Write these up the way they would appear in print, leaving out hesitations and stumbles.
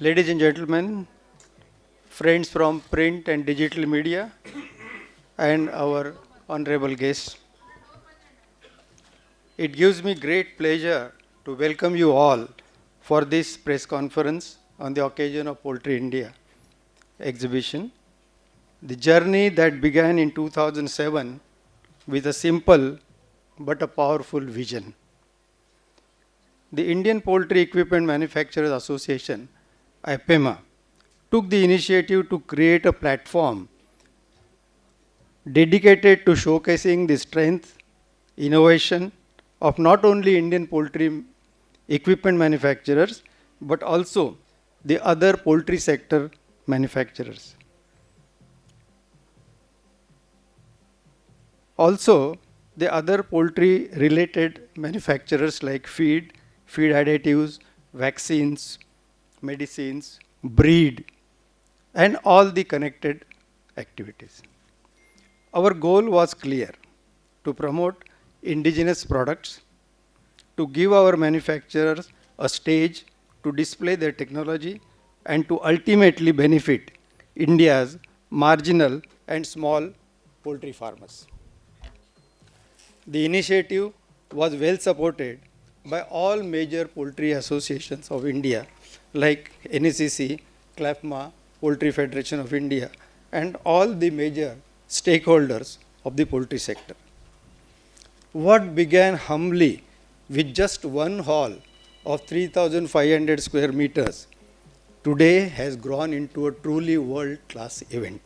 Ladies and gentlemen, friends from print and digital media, and our honorable guests, it gives me great pleasure to welcome you all for this press conference on the occasion of Poultry India exhibition. The journey that began in 2007 with a simple but a powerful vision. The Indian Poultry Equipment Manufacturers Association, IPEMA, took the initiative to create a platform dedicated to showcasing the strength, innovation of not only Indian poultry equipment manufacturers, but also the other poultry sector manufacturers. Also, the other poultry related manufacturers like feed additives, vaccines, medicines, breed, and all the connected activities. Our goal was clear: to promote indigenous products, to give our manufacturers a stage to display their technology, and to ultimately benefit India's marginal and small poultry farmers. The initiative was well supported by all major poultry associations of India like NACC, CLAFMA, Poultry Federation of India, and all the major stakeholders of the poultry sector. What began humbly with just one hall of 3,500 square meters today has grown into a truly world-class event.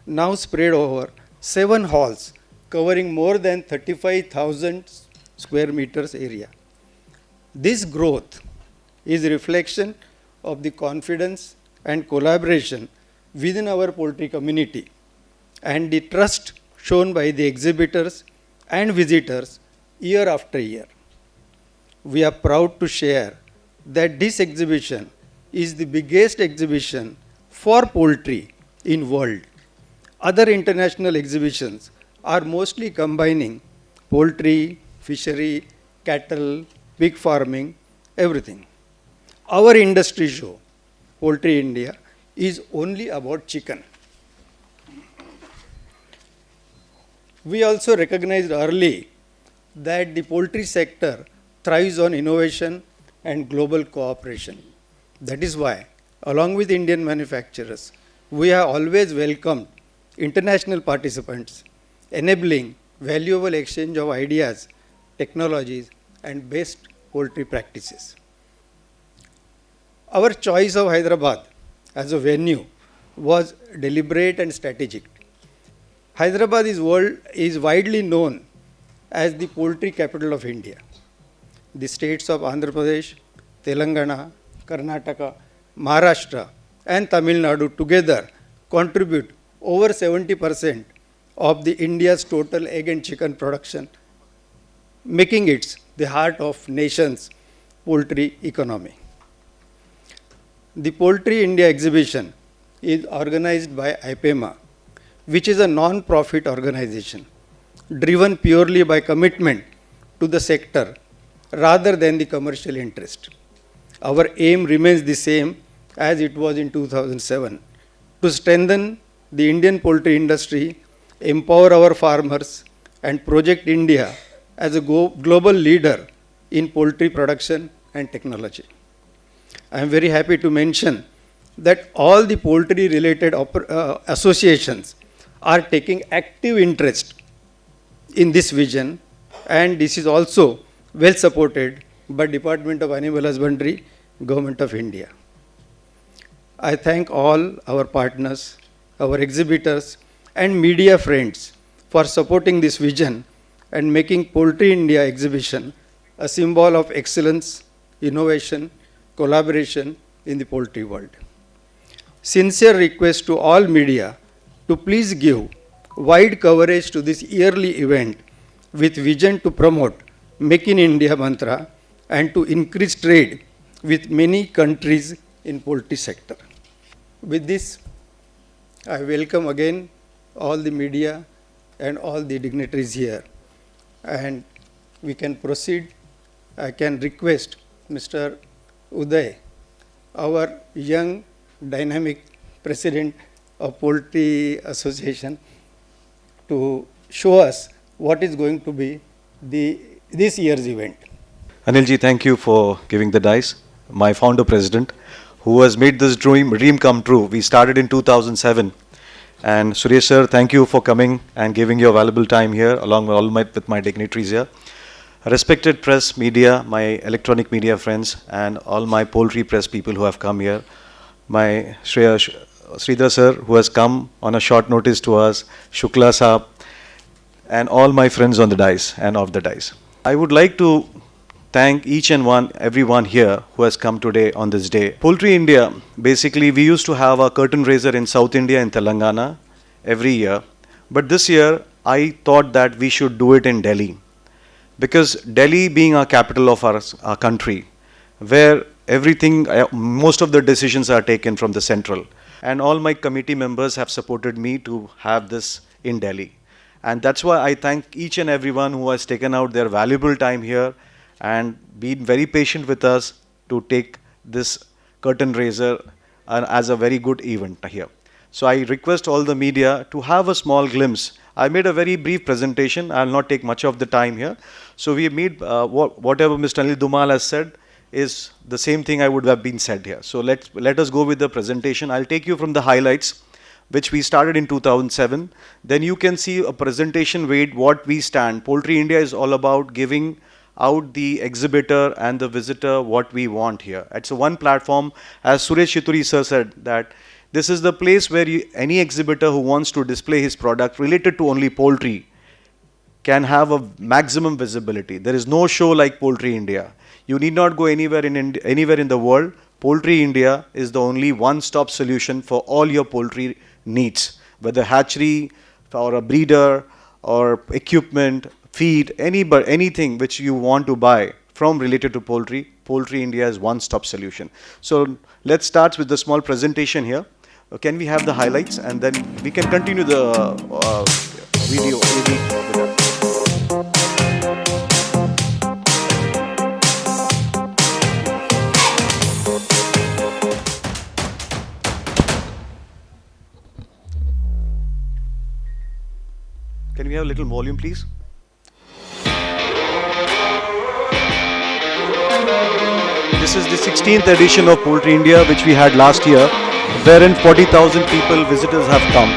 Now spread over 7 halls covering more than 35,000 square meters area. This growth is a reflection of the confidence and collaboration within our poultry community and the trust shown by the exhibitors and visitors year after year. We are proud to share that this exhibition is the biggest exhibition for poultry in world. Other international exhibitions are mostly combining poultry, fishery, cattle, pig farming, everything. Our industry show, Poultry India, is only about chicken. We also recognized early that the poultry sector thrives on innovation and global cooperation. That is why, along with Indian manufacturers, we have always welcomed international participants, enabling valuable exchange of ideas, technologies, and best poultry practices. Our choice of Hyderabad as a venue was deliberate and strategic. Hyderabad is widely known as the poultry capital of India. The states of Andhra Pradesh, Telangana, Karnataka, Maharashtra, and Tamil Nadu together contribute over 70% of the India's total egg and chicken production, making it the heart of nation's poultry economy. The Poultry India exhibition is organized by IPEMA, which is a non-profit organization driven purely by commitment to the sector rather than the commercial interest. Our aim remains the same as it was in 2007, to strengthen the Indian poultry industry, empower our farmers, and project India as a global leader in poultry production and technology. I am very happy to mention that all the poultry related associations are taking active interest in this vision, and this is also well supported by Department of Animal Husbandry, Government of India. I thank all our partners, our exhibitors, and media friends for supporting this vision and making Poultry India exhibition a symbol of excellence, innovation, collaboration in the poultry world. Sincere request to all media to please give wide coverage to this yearly event with vision to promote Make in India mantra and to increase trade with many countries in poultry sector. With this, I welcome again all the media and all the dignitaries here, and we can proceed. I can request Mr. Uday, our young, dynamic president of Poultry Association, to show us what is going to be this year's event. Anilji, thank you for giving the dice. My founder president, who has made this dream come true. We started in 2007. And Suresh sir, thank you for coming and giving your valuable time here along with my dignitaries here. Respected press, media, my electronic media friends, and all my poultry press people who have come here. My Shridhar sir, who has come on a short notice to us, Shukla saab, and all my friends on the dice and off the dice. I would like to thank each and everyone here who has come today on this day. Poultry India, basically we used to have a curtain raiser in South India in Telangana every year. But this year, I thought that we should do it in Delhi. Because Delhi being our capital of our country, where everything, most of the decisions are taken from the central. And all my committee members have supported me to have this in Delhi. And that's why I thank each and everyone who has taken out their valuable time here and been very patient with us to take this curtain raiser as a very good event here. So I request all the media to have a small glimpse. I made a very brief presentation. I will not take much of the time here. So we made whatever Mr. Anil Dhumal has said is the same thing I would have been said here. So let us go with the presentation. I'll take you from the highlights, which we started in 2007. Then you can see a presentation with what we stand. Poultry India is all about giving out the exhibitor and the visitor what we want here. It's a one platform, as Suresh Chituri sir said, that this is the place where any exhibitor who wants to display his product related to only poultry can have a maximum visibility. There is no show like Poultry India. You need not go anywhere in the world. Poultry India is the only one-stop solution for all your poultry needs, whether hatchery or a breeder or equipment, feed, anything which you want to buy from related to poultry. Poultry India is one-stop solution. So let's start with the small presentation here. Can we have the highlights, and then we can continue the video. Can we have a little volume, please? This is the 16th edition of Poultry India, which we had last year, wherein 40,000 visitors have come.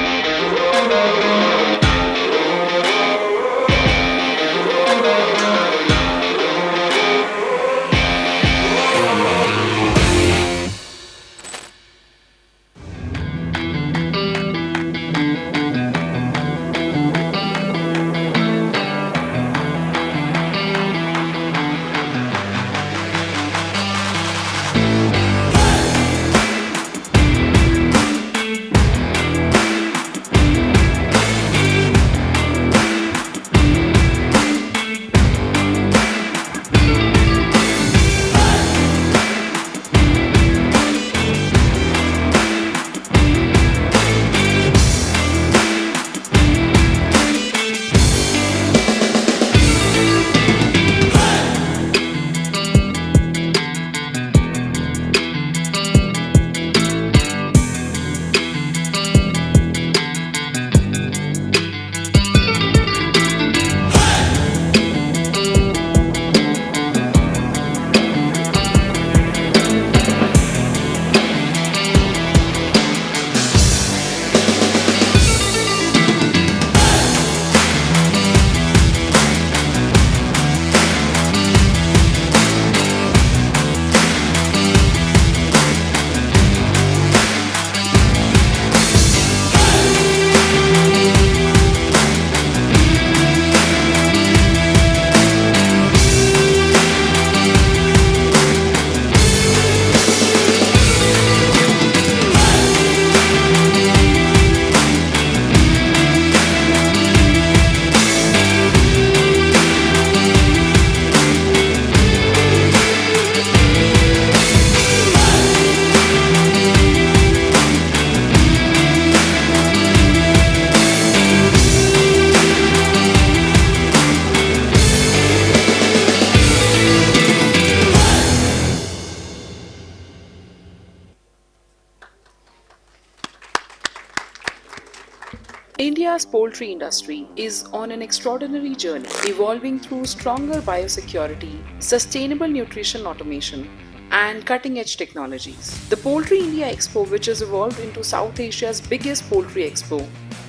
India's poultry industry is on an extraordinary journey, evolving through stronger biosecurity, sustainable nutrition automation, and cutting-edge technologies. The Poultry India Expo, which has evolved into South Asia's biggest poultry expo,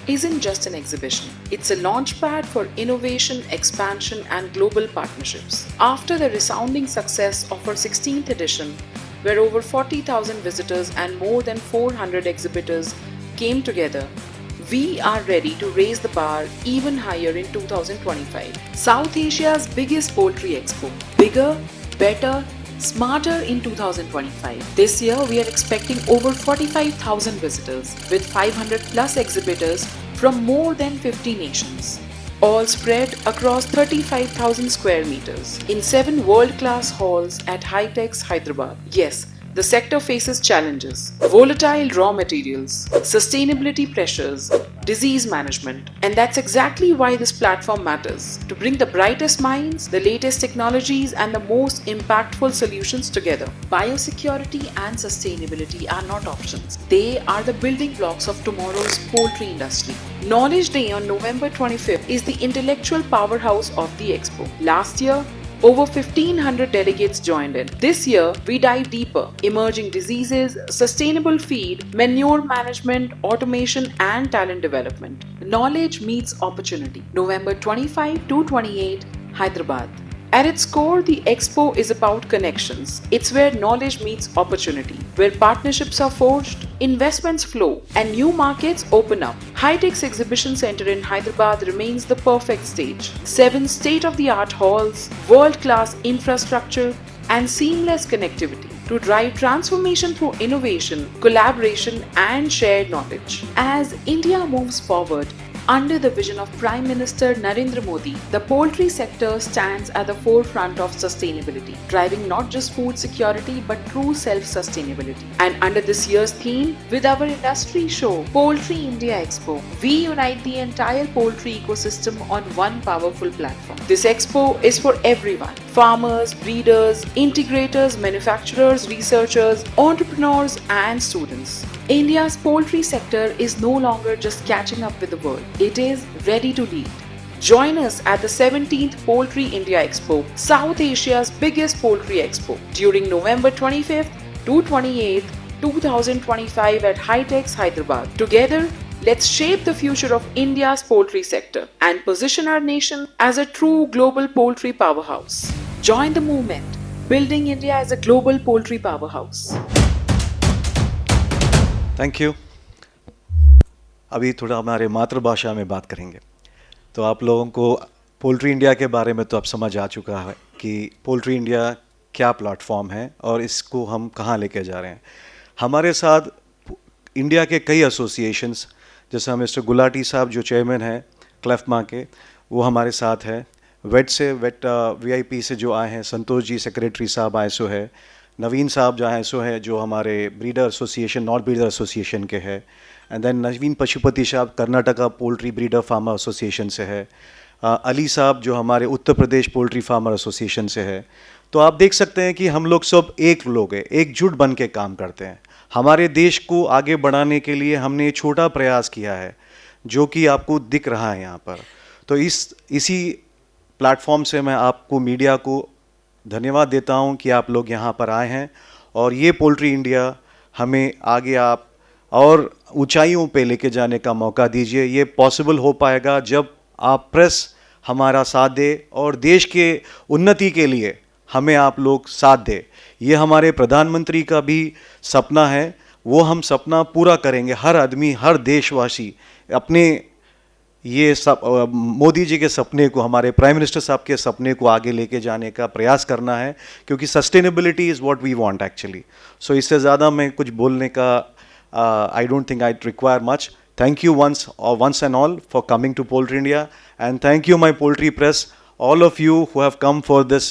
isn't just an exhibition. It's a launchpad for innovation, expansion, and global partnerships. After the resounding success of our 16th edition, where over 40,000 visitors and more than 400 exhibitors came together, we are ready to raise the bar even higher in 2025. South Asia's biggest poultry expo. Bigger, better, smarter in 2025. This year, we are expecting over 45,000 visitors with 500 plus exhibitors from more than 50 nations, all spread across 35,000 square meters in 7 world-class halls at High-Tech's Hyderabad. Yes, the sector faces challenges: volatile raw materials, sustainability pressures, disease management. And that's exactly why this platform matters: to bring the brightest minds, the latest technologies, and the most impactful solutions together. Biosecurity and sustainability are not options. They are the building blocks of tomorrow's poultry industry. Knowledge Day on November 25th is the intellectual powerhouse of the Expo. Last year, over 1,500 delegates joined in. This year, we dive deeper: emerging diseases, sustainable feed, manure management, automation, and talent development. Knowledge meets opportunity. November 25 to 28, Hyderabad. At its core, the Expo is about connections. It's where knowledge meets opportunity, where partnerships are forged, investments flow, and new markets open up. High-Tech's Exhibition Center in Hyderabad remains the perfect stage. 7 state-of-the-art halls, world-class infrastructure, and seamless connectivity to drive transformation through innovation, collaboration, and shared knowledge. As India moves forward, under the vision of Prime Minister Narendra Modi, the poultry sector stands at the forefront of sustainability, driving not just food security but true self-sustainability. And under this year's theme, with our industry show, Poultry India Expo, we unite the entire poultry ecosystem on one powerful platform. This expo is for everyone: farmers, breeders, integrators, manufacturers, researchers, entrepreneurs, and students. India's poultry sector is no longer just catching up with the world. It is ready to lead. Join us at the 17th Poultry India Expo, South Asia's biggest poultry expo, during November 25th to 28th, 2025 at High-Tech's Hyderabad. Together, let's shape the future of India's poultry sector and position our nation as a true global poultry powerhouse. Join the movement, building India as a global poultry powerhouse. Thank you. अभी थोड़ा हमारे मातृभाषा में बात करेंगे। तो आप लोगों को पोल्ट्री इंडिया के बारे में तो अब समझ आ चुका है कि पोल्ट्री इंडिया क्या प्लेटफॉर्म है और इसको हम कहाँ लेके जा रहे हैं। हमारे साथ इंडिया के कई एसोसिएशंस, जैसे मिस्टर गुलाटी साहब जो चेयरमैन हैं क्लेफ्मा के, वो हमारे साथ है। वेट वीआईपी से जो आए हैं संतोष जी, सेक्रेटरी साहब आईएसओ है। नवीन साहब जो आईएसओ है, जो हमारे breeder association, not breeder association के है। एंड देन नवीन पशुपति साहब Karnataka poultry breeder farmer association से है। अली साहब जो हमारे Uttar Pradesh poultry farmer association से है। तो आप देख सकते हैं कि हम लोग सब एक लोग हैं, एकजुट बन के काम करते हैं। हमारे देश को आगे बढ़ाने के लिए हमने छोटा प्रयास किया है जो कि आपको दिख रहा है यहाँ पर। तो इसी प्लेटफॉर्म से मैं आपको, मीडिया को धन्यवाद देता हूँ कि आप लोग यहाँ पर आए हैं और ये पोल्ट्री इंडिया हमें आगे आप और ऊंचाइयों पे लेके जाने का मौका दीजिए। ये पॉसिबल हो पाएगा जब आप प्रेस हमारा साथ दे और देश के उन्नति के लिए हमें आप लोग साथ दे। ये हमारे प्रधानमंत्री का भी सपना है, वो हम सपना पूरा करेंगे। हर आदमी, हर देशवासी अपने ये सब मोदी जी के सपने को, हमारे प्राइम मिनिस्टर साहब के सपने को आगे लेके जाने का प्रयास करना है, क्योंकि sustainability is what we want actually. So इससे ज़्यादा मैं कुछ बोलने का I don't think I require much. Thank you once and all for coming to Poultry India, and thank you my poultry press, all of you who have come for this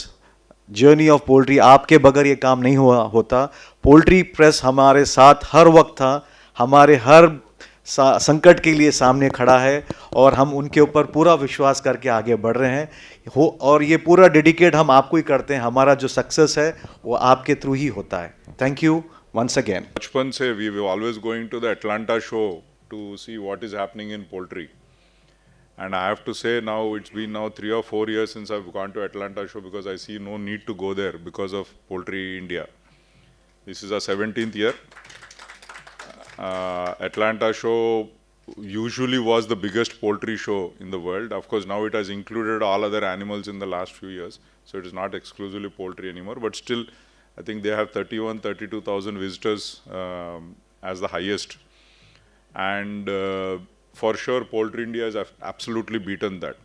journey of poultry. आपके बगैर ये काम नहीं होता। Poultry press हमारे साथ हर वक्त था, हमारे हर संकट के लिए सामने खड़ा है और हम उनके ऊपर पूरा विश्वास करके आगे बढ़ रहे हैं और ये पूरा डेडिकेट हम आपको ही करते हैं। हमारा जो सक्सेस है वो आपके थ्रू ही होता है। Thank you once again. बचपन से we were always going to the Atlanta show to see what is happening in poultry. And I have to say now, it's been now 3 or 4 years since I've gone to Atlanta show, because I see no need to go there because of Poultry India. This is our 17th year. Atlanta show usually was the biggest poultry show in the world. Of course, now it has included all other animals in the last few years. So it is not exclusively poultry anymore, but still, I think they have 32,000 visitors as the highest. And for sure, Poultry India has absolutely beaten that.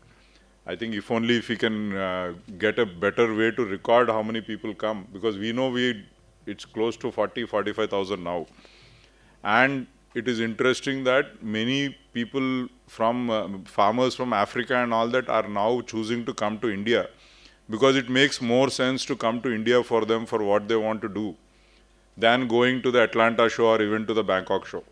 I think if only if we can get a better way to record how many people come, because we know it's close to 45,000 now. And it is interesting that many people from farmers from Africa and all that are now choosing to come to India, because it makes more sense to come to India for them for what they want to do than going to the Atlanta show or even to the Bangkok show.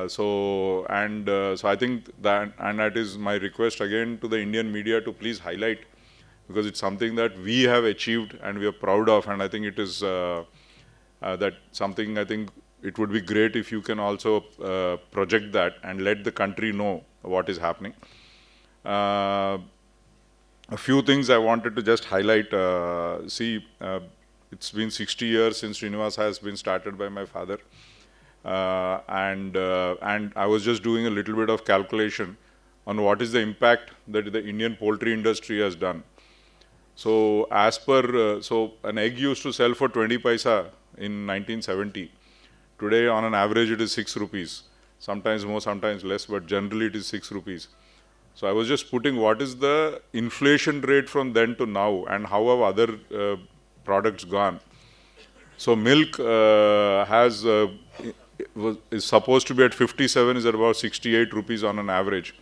So I think that, and that is my request again to the Indian media to please highlight, because it's something that we have achieved and we are proud of, and I think it is that something, I think it would be great if you can also project that and let the country know what is happening. A few things I wanted to just highlight. It's been 60 years since Srinivasa has been started by my father. And I was just doing a little bit of calculation on what is the impact that the Indian poultry industry has done. So as per, so an egg used to sell for 20 paisa in 1970. Today on an average it is 6 rupees. Sometimes more, sometimes less, but generally it is 6 rupees. So I was just putting what is the inflation rate from then to now, and how have other products gone. So milk is supposed to be at 57, is at about 68 rupees on an average.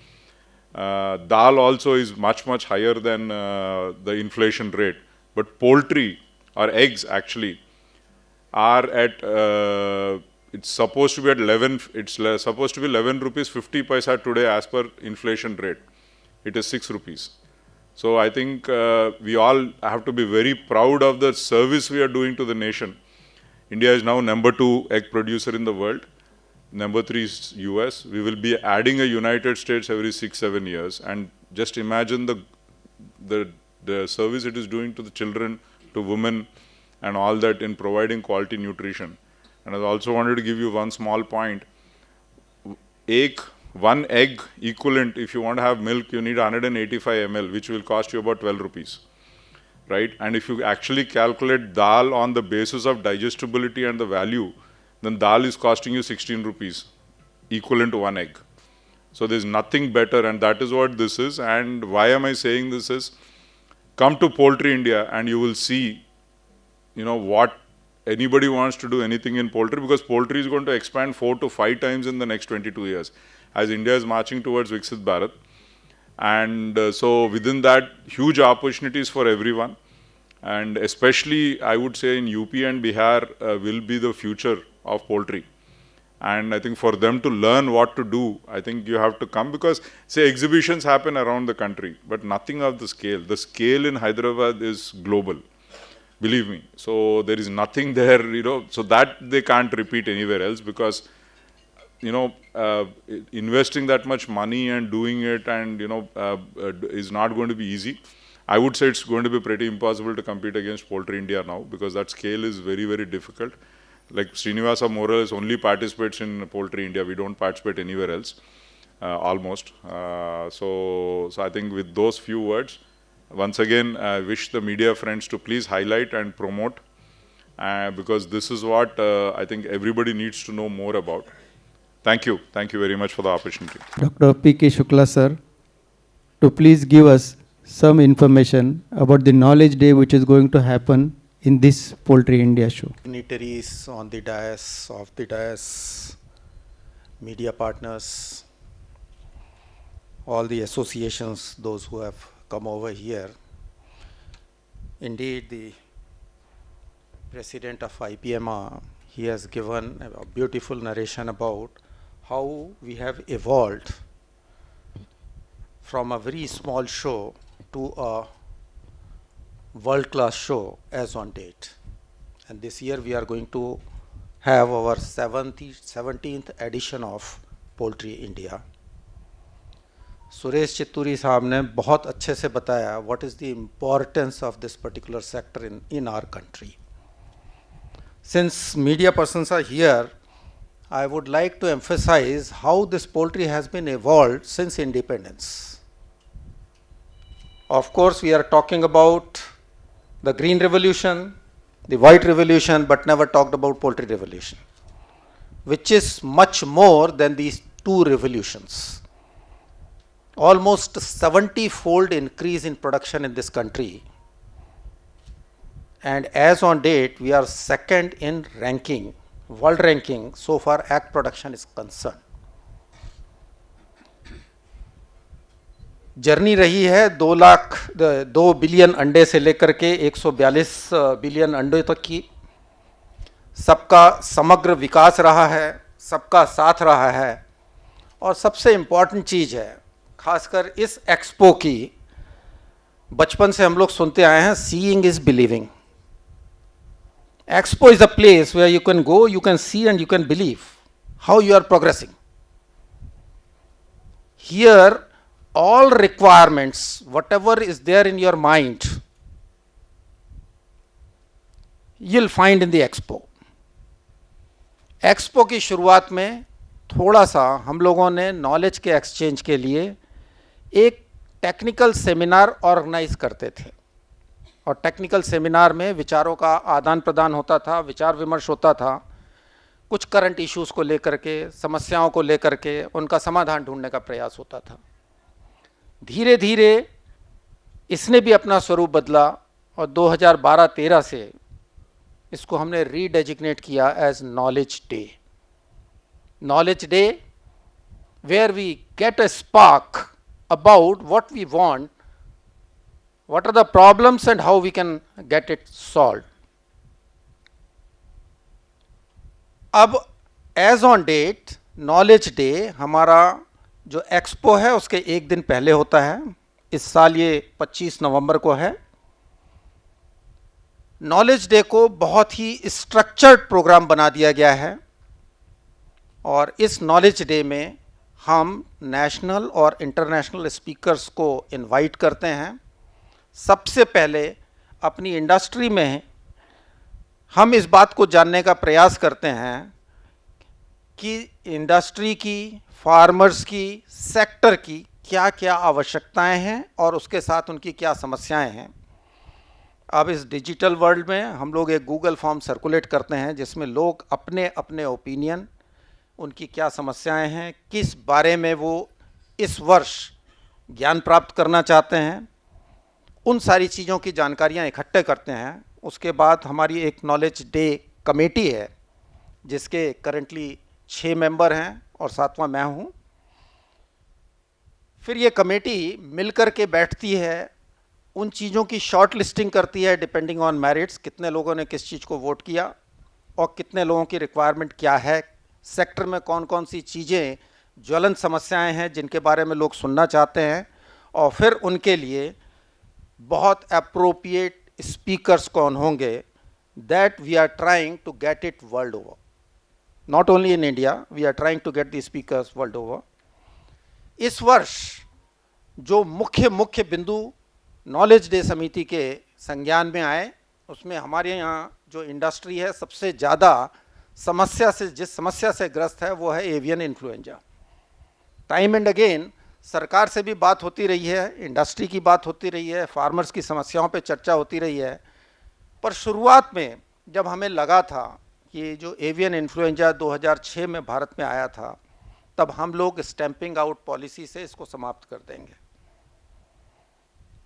Dal also is much higher than the inflation rate. But poultry, or eggs actually, are at, it's supposed to be at 11, supposed to be 11 rupees 50 paisa today as per inflation rate. It is 6 rupees. So I think we all have to be very proud of the service we are doing to the nation. India is now #2 egg producer in the world. #3 is US. We will be adding a United States every 6-7 years. And just imagine the service it is doing to the children, to women, and all that in providing quality nutrition. And I also wanted to give you one small point. One egg equivalent, if you want to have milk, you need 185 ml, which will cost you about 12 rupees. Right? And if you actually calculate dal on the basis of digestibility and the value, then dal is costing you 16 rupees, equivalent to one egg. So there's nothing better, and that is what this is. And why am I saying this is, come to Poultry India and you will see, what anybody wants to do anything in poultry, because poultry is going to expand 4 to 5 times in the next 22 years, as India is marching towards Viksit Bharat. And so within that, huge opportunities for everyone. And especially, I would say in UP and Bihar will be the future of poultry. And I think for them to learn what to do, I think you have to come, because, say, exhibitions happen around the country, but nothing of the scale. The scale in Hyderabad is global, believe me. So there is nothing there, so that they can't repeat anywhere else, because investing that much money and doing it, and is not going to be easy. I would say it's going to be pretty impossible to compete against Poultry India now, because that scale is very difficult. Like Srinivasa more or less only participates in Poultry India. We don't participate anywhere else, almost. So I think with those few words, once again, I wish the media friends to please highlight and promote, because this is what I think everybody needs to know more about. Thank you. Thank you very much for the opportunity. Dr. P.K. Shukla, sir, to please give us some information about the Knowledge Day which is going to happen in this Poultry India show. Dignitaries on the dais, off the dais, media partners, all the associations, those who have come over here. Indeed, the president of IPEMA, he has given a beautiful narration about how we have evolved from a very small show to a world-class show as on date. And this year we are going to have our 17th edition of Poultry India. Suresh Chitturi साहब ने बहुत अच्छे से बताया what is the importance of this particular sector in our country. Since media persons are here, I would like to emphasize how this poultry has been evolved since independence. Of course, we are talking about the green revolution, the white revolution, but never talked about poultry revolution, which is much more than these two revolutions. Almost 70-fold increase in production in this country. And as on date, we are second in ranking, world ranking, so far egg production is concerned. Journey रही है 2 billion अंडे से लेकर के 142 billion अंडे तक की. सबका समग्र विकास रहा है, सबका साथ रहा है. और सबसे इम्पॉर्टेंट चीज़ है, खासकर इस एक्सपो की, बचपन से हम लोग सुनते आए हैं, seeing is believing. Expo is a place where you can go, you can see and you can believe how you are progressing. Here, all requirements, whatever is there in your mind, you'll find in the Expo. Expo की शुरुआत में थोड़ा सा हम लोगों ने knowledge के exchange के लिए एक टेक्निकल सेमिनार ऑर्गेनाइज करते थे. और टेक्निकल सेमिनार में विचारों का आदान प्रदान होता था, विचार विमर्श होता था, कुछ करंट इश्यूज़ को लेकर के, समस्याओं को लेकर के उनका समाधान ढूंढने का प्रयास होता था. धीरे धीरे इसने भी अपना स्वरूप बदला और 2012-13 से इसको हमने रीडेजिग्नेट किया as knowledge day. Knowledge day where we get a spark about what we want, what are the problems and how we can get it solved. अब as on date knowledge day हमारा जो expo है उसके एक दिन पहले होता है. इस साल ये 25 नवंबर को है. नॉलेज डे को बहुत ही स्ट्रक्चर्ड प्रोग्राम बना दिया गया है और इस नॉलेज डे में हम नेशनल और इंटरनेशनल स्पीकर्स को इनवाइट करते हैं. सबसे पहले अपनी इंडस्ट्री में हम इस बात को जानने का प्रयास करते हैं कि इंडस्ट्री की, फार्मर्स की, सेक्टर की क्या क्या आवश्यकताएं हैं और उसके साथ उनकी क्या समस्याएं हैं. अब इस डिजिटल वर्ल्ड में हम लोग एक गूगल फॉर्म सर्कुलेट करते हैं जिसमें लोग अपने अपने ओपिनियन, उनकी क्या समस्याएं हैं, किस बारे में वो इस वर्ष ज्ञान प्राप्त करना चाहते हैं, उन सारी चीज़ों की जानकारियाँ इकट्ठे करते हैं. उसके बाद हमारी एक नॉलेज डे कमेटी है जिसके करंटली 6 मेंबर हैं और 7वां मैं हूँ. फिर ये कमेटी मिलकर के बैठती है, उन चीज़ों की शॉर्ट लिस्टिंग करती है डिपेंडिंग ऑन मेरिट्स, कितने लोगों ने किस चीज़ को वोट किया और कितने लोगों की रिक्वायरमेंट क्या है, सेक्टर में कौन कौन सी चीज़ें ज्वलंत समस्याएं हैं जिनके बारे में लोग सुनना चाहते हैं, और फिर उनके लिए बहुत अप्रोप्रिएट स्पीकर्स कौन होंगे. That we are trying to get it world over, not only in India, we are trying to get the speakers world over. इस वर्ष जो मुख्य बिंदु नॉलेज डे समिति के संज्ञान में आए, उसमें हमारे यहाँ जो इंडस्ट्री है सबसे ज़्यादा जिस समस्या से ग्रस्त है वो है avian influenza. Time and again सरकार से भी बात होती रही है, इंडस्ट्री की बात होती रही है, फार्मर्स की समस्याओं पे चर्चा होती रही है. पर शुरुआत में जब हमें लगा था कि जो एवियन इन्फ्लुएंजा 2006 में भारत में आया था, तब हम लोग स्टैंपिंग आउट पॉलिसी से इसको समाप्त कर देंगे.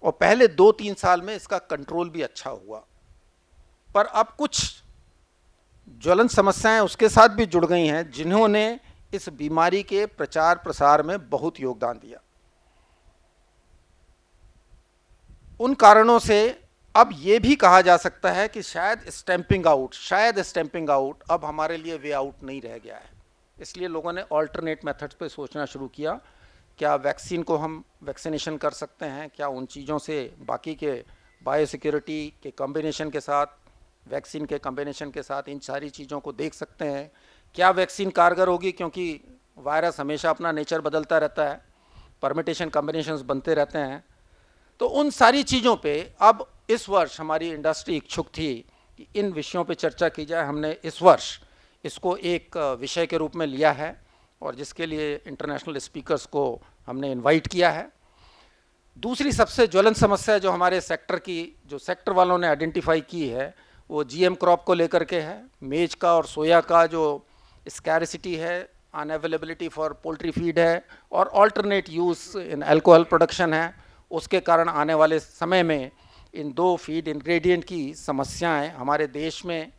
और पहले 2-3 साल में इसका कंट्रोल भी अच्छा हुआ. पर अब कुछ ज्वलंत समस्याएं उसके साथ भी जुड़ गई हैं जिन्होंने इस बीमारी के प्रचार प्रसार में बहुत योगदान दिया. उन कारणों से अब ये भी कहा जा सकता है कि शायद स्टैंपिंग आउट अब हमारे लिए वे आउट नहीं रह गया है. इसलिए लोगों ने ऑल्टरनेट मेथड्स पे सोचना शुरू किया. क्या वैक्सीन को हम वैक्सीनेशन कर सकते हैं, क्या उन चीज़ों से बाकी के बायोसिक्योरिटी के कॉम्बिनेशन के साथ, वैक्सीन के कॉम्बिनेशन के साथ इन सारी चीज़ों को देख सकते हैं. क्या वैक्सीन कारगर होगी, क्योंकि वायरस हमेशा अपना नेचर बदलता रहता है. परमिटेशन कॉम्बिनेशंस बनते रहते हैं। तो उन सारी चीज़ों पे अब इस वर्ष हमारी इंडस्ट्री इच्छुक थी कि इन विषयों पे चर्चा की जाए। हमने इस वर्ष इसको एक विषय के रूप में लिया है और जिसके लिए इंटरनेशनल स्पीकर्स को हमने इनवाइट किया है। दूसरी सबसे ज्वलंत समस्या जो हमारे सेक्टर की, जो सेक्टर वालों ने आइडेंटिफाई की है, वो जीएम क्रॉप को लेकर के है। मेज का और सोया का जो स्कैरिसिटी है, अनअवेलेबिलिटी फॉर पोल्ट्री फीड है और alternate use in alcohol production है, उसके कारण आने वाले समय में इन दो फीड इंग्रेडिएंट की समस्याएं हमारे देश में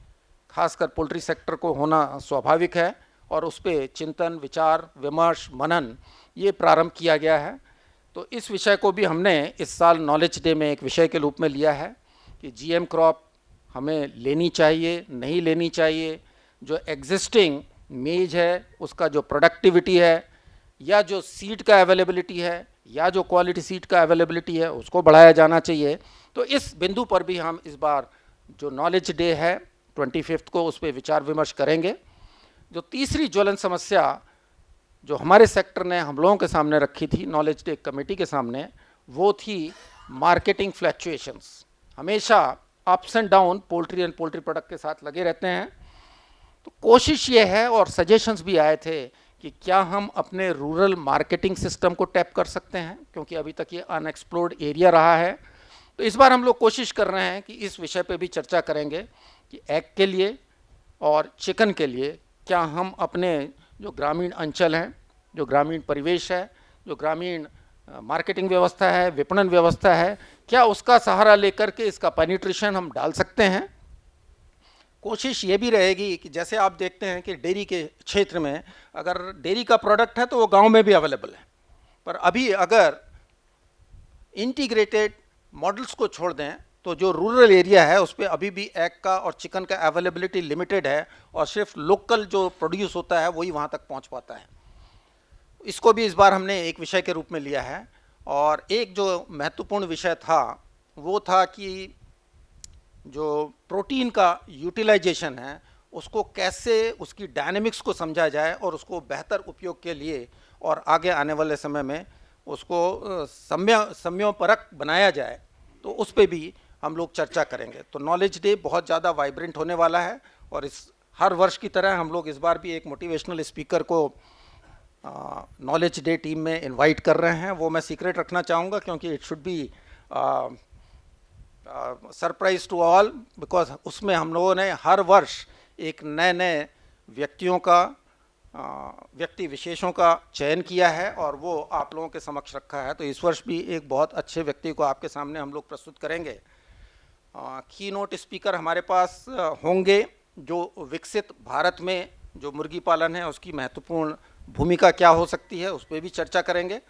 खासकर पोल्ट्री सेक्टर को होना स्वाभाविक है और उस पर चिंतन, विचार, विमर्श, मनन ये प्रारंभ किया गया है। तो इस विषय को भी हमने इस साल नॉलेज डे में एक विषय के रूप में लिया है कि जीएम क्रॉप हमें लेनी चाहिए, नहीं लेनी चाहिए, जो एग्जिस्टिंग मेज है उसका जो प्रोडक्टिविटी है या जो सीड का अवेलेबिलिटी है या जो क्वालिटी सीड का अवेलेबिलिटी है उसको बढ़ाया जाना चाहिए। तो इस बिंदु पर भी हम इस बार जो नॉलेज डे है 25 को उस पर विचार विमर्श करेंगे। जो तीसरी ज्वलंत समस्या जो हमारे सेक्टर ने हम लोगों के सामने रखी थी नॉलेज डे कमेटी के सामने, वो थी मार्केटिंग फ्लैक्चुएशंस। हमेशा ups and down poultry and poultry product के साथ लगे रहते हैं। तो कोशिश ये है और सजेशंस भी आए थे कि क्या हम अपने रूरल मार्केटिंग सिस्टम को टैप कर सकते हैं, क्योंकि अभी तक ये अनएक्सप्लोर्ड एरिया रहा है। तो इस बार हम लोग कोशिश कर रहे हैं कि इस विषय पे भी चर्चा करेंगे कि एग के लिए और चिकन के लिए क्या हम अपने जो ग्रामीण अंचल हैं, जो ग्रामीण परिवेश है, जो ग्रामीण मार्केटिंग व्यवस्था है, विपणन व्यवस्था है, क्या उसका सहारा लेकर के इसका पेनिट्रेशन हम डाल सकते हैं। कोशिश ये भी रहेगी कि जैसे आप देखते हैं कि डेयरी के क्षेत्र में अगर डेयरी का प्रोडक्ट है तो वो गांव में भी अवेलेबल है, पर अभी अगर इंटीग्रेटेड मॉडल्स को छोड़ दें तो जो रूरल एरिया है उस पर अभी भी एग का और चिकन का अवेलेबिलिटी लिमिटेड है और सिर्फ लोकल जो प्रोड्यूस होता है वही वहाँ तक पहुँच पाता है। इसको भी इस बार हमने एक विषय के रूप में लिया है। और एक जो महत्वपूर्ण विषय था वो था कि जो प्रोटीन का यूटिलाइजेशन है उसको कैसे, उसकी डायनेमिक्स को समझा जाए और उसको बेहतर उपयोग के लिए और आगे आने वाले समय में उसको समयोपरक बनाया जाए, तो उस पे भी हम लोग चर्चा करेंगे। तो नॉलेज डे बहुत ज़्यादा वाइब्रेंट होने वाला है और इस हर वर्ष की तरह हम लोग इस बार भी एक मोटिवेशनल स्पीकर को नॉलेज डे टीम में इनवाइट कर रहे हैं। वो मैं सीक्रेट रखना चाहूँगा क्योंकि it should be surprise to all, because उसमें हम लोगों ने हर वर्ष एक नए नए व्यक्तियों का व्यक्ति विशेषों का चयन किया है और वो आप लोगों के समक्ष रखा है। तो इस वर्ष भी एक बहुत अच्छे व्यक्ति को आपके सामने हम लोग प्रस्तुत करेंगे। की नोट स्पीकर हमारे पास होंगे जो विकसित भारत में जो मुर्गी पालन है उसकी महत्वपूर्ण भूमिका क्या हो सकती है, उस पर भी चर्चा करेंगे।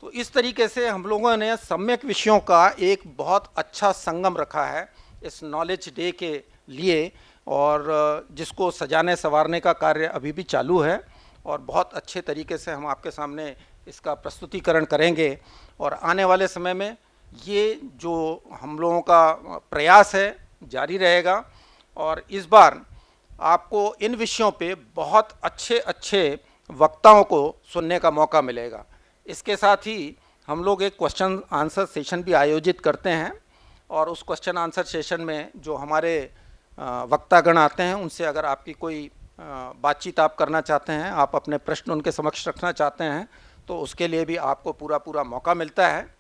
तो इस तरीके से हम लोगों ने सम्यक विषयों का एक बहुत अच्छा संगम रखा है इस नॉलेज डे के लिए और जिसको सजाने संवारने का कार्य अभी भी चालू है और बहुत अच्छे तरीके से हम आपके सामने इसका प्रस्तुतिकरण करेंगे। और आने वाले समय में ये जो हम लोगों का प्रयास है जारी रहेगा और इस बार आपको इन विषयों पे बहुत अच्छे अच्छे वक्ताओं को सुनने का मौका मिलेगा। इसके साथ ही हम लोग एक क्वेश्चन आंसर सेशन भी आयोजित करते हैं और उस क्वेश्चन आंसर सेशन में जो हमारे वक्तागण आते हैं उनसे अगर आपकी कोई बातचीत आप करना चाहते हैं, आप अपने प्रश्न उनके समक्ष रखना चाहते हैं, तो उसके लिए भी आपको पूरा मौका मिलता है।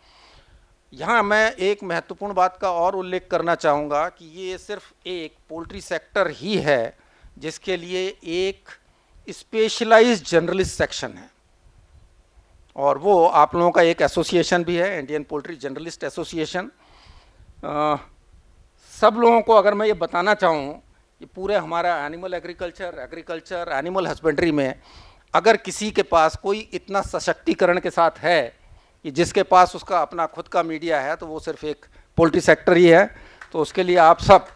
यहाँ मैं एक महत्वपूर्ण बात का और उल्लेख करना चाहूँगा कि ये सिर्फ एक पोल्ट्री सेक्टर ही है जिसके लिए एक स्पेशलाइज्ड जर्नलिस्ट सेक्शन है और वो आप लोगों का एक एसोसिएशन भी है, इंडियन पोल्ट्री जर्नलिस्ट एसोसिएशन। सब लोगों को अगर मैं ये बताना चाहूँ कि पूरे हमारा एनिमल एग्रीकल्चर एनिमल हस्बेंड्री में अगर किसी के पास कोई इतना सशक्तिकरण के साथ है कि जिसके पास उसका अपना खुद का मीडिया है तो वो सिर्फ एक पोल्ट्री सेक्टर ही है। तो उसके लिए आप सब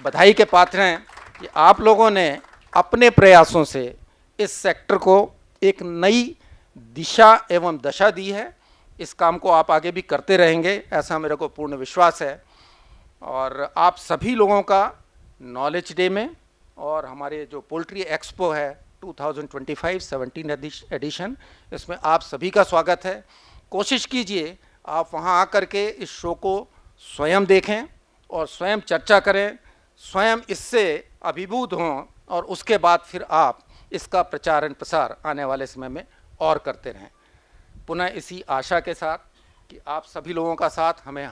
बधाई के पात्र हैं कि आप लोगों ने अपने प्रयासों से इस सेक्टर को एक नई दिशा एवं दशा दी है। इस काम को आप आगे भी करते रहेंगे ऐसा मेरे को पूर्ण विश्वास है। और आप सभी लोगों का नॉलेज डे में और हमारे जो पोल्ट्री एक्सपो है 2025 17th एडिशन, इसमें आप सभी का स्वागत है। कोशिश कीजिए आप वहां आकर के इस शो को स्वयं देखें और स्वयं चर्चा करें, स्वयं इससे अभिभूत हों और उसके बाद फिर आप इसका प्रचार प्रसार आने वाले समय में और करते रहें। पुनः इसी आशा के साथ कि आप सभी लोगों का साथ हमें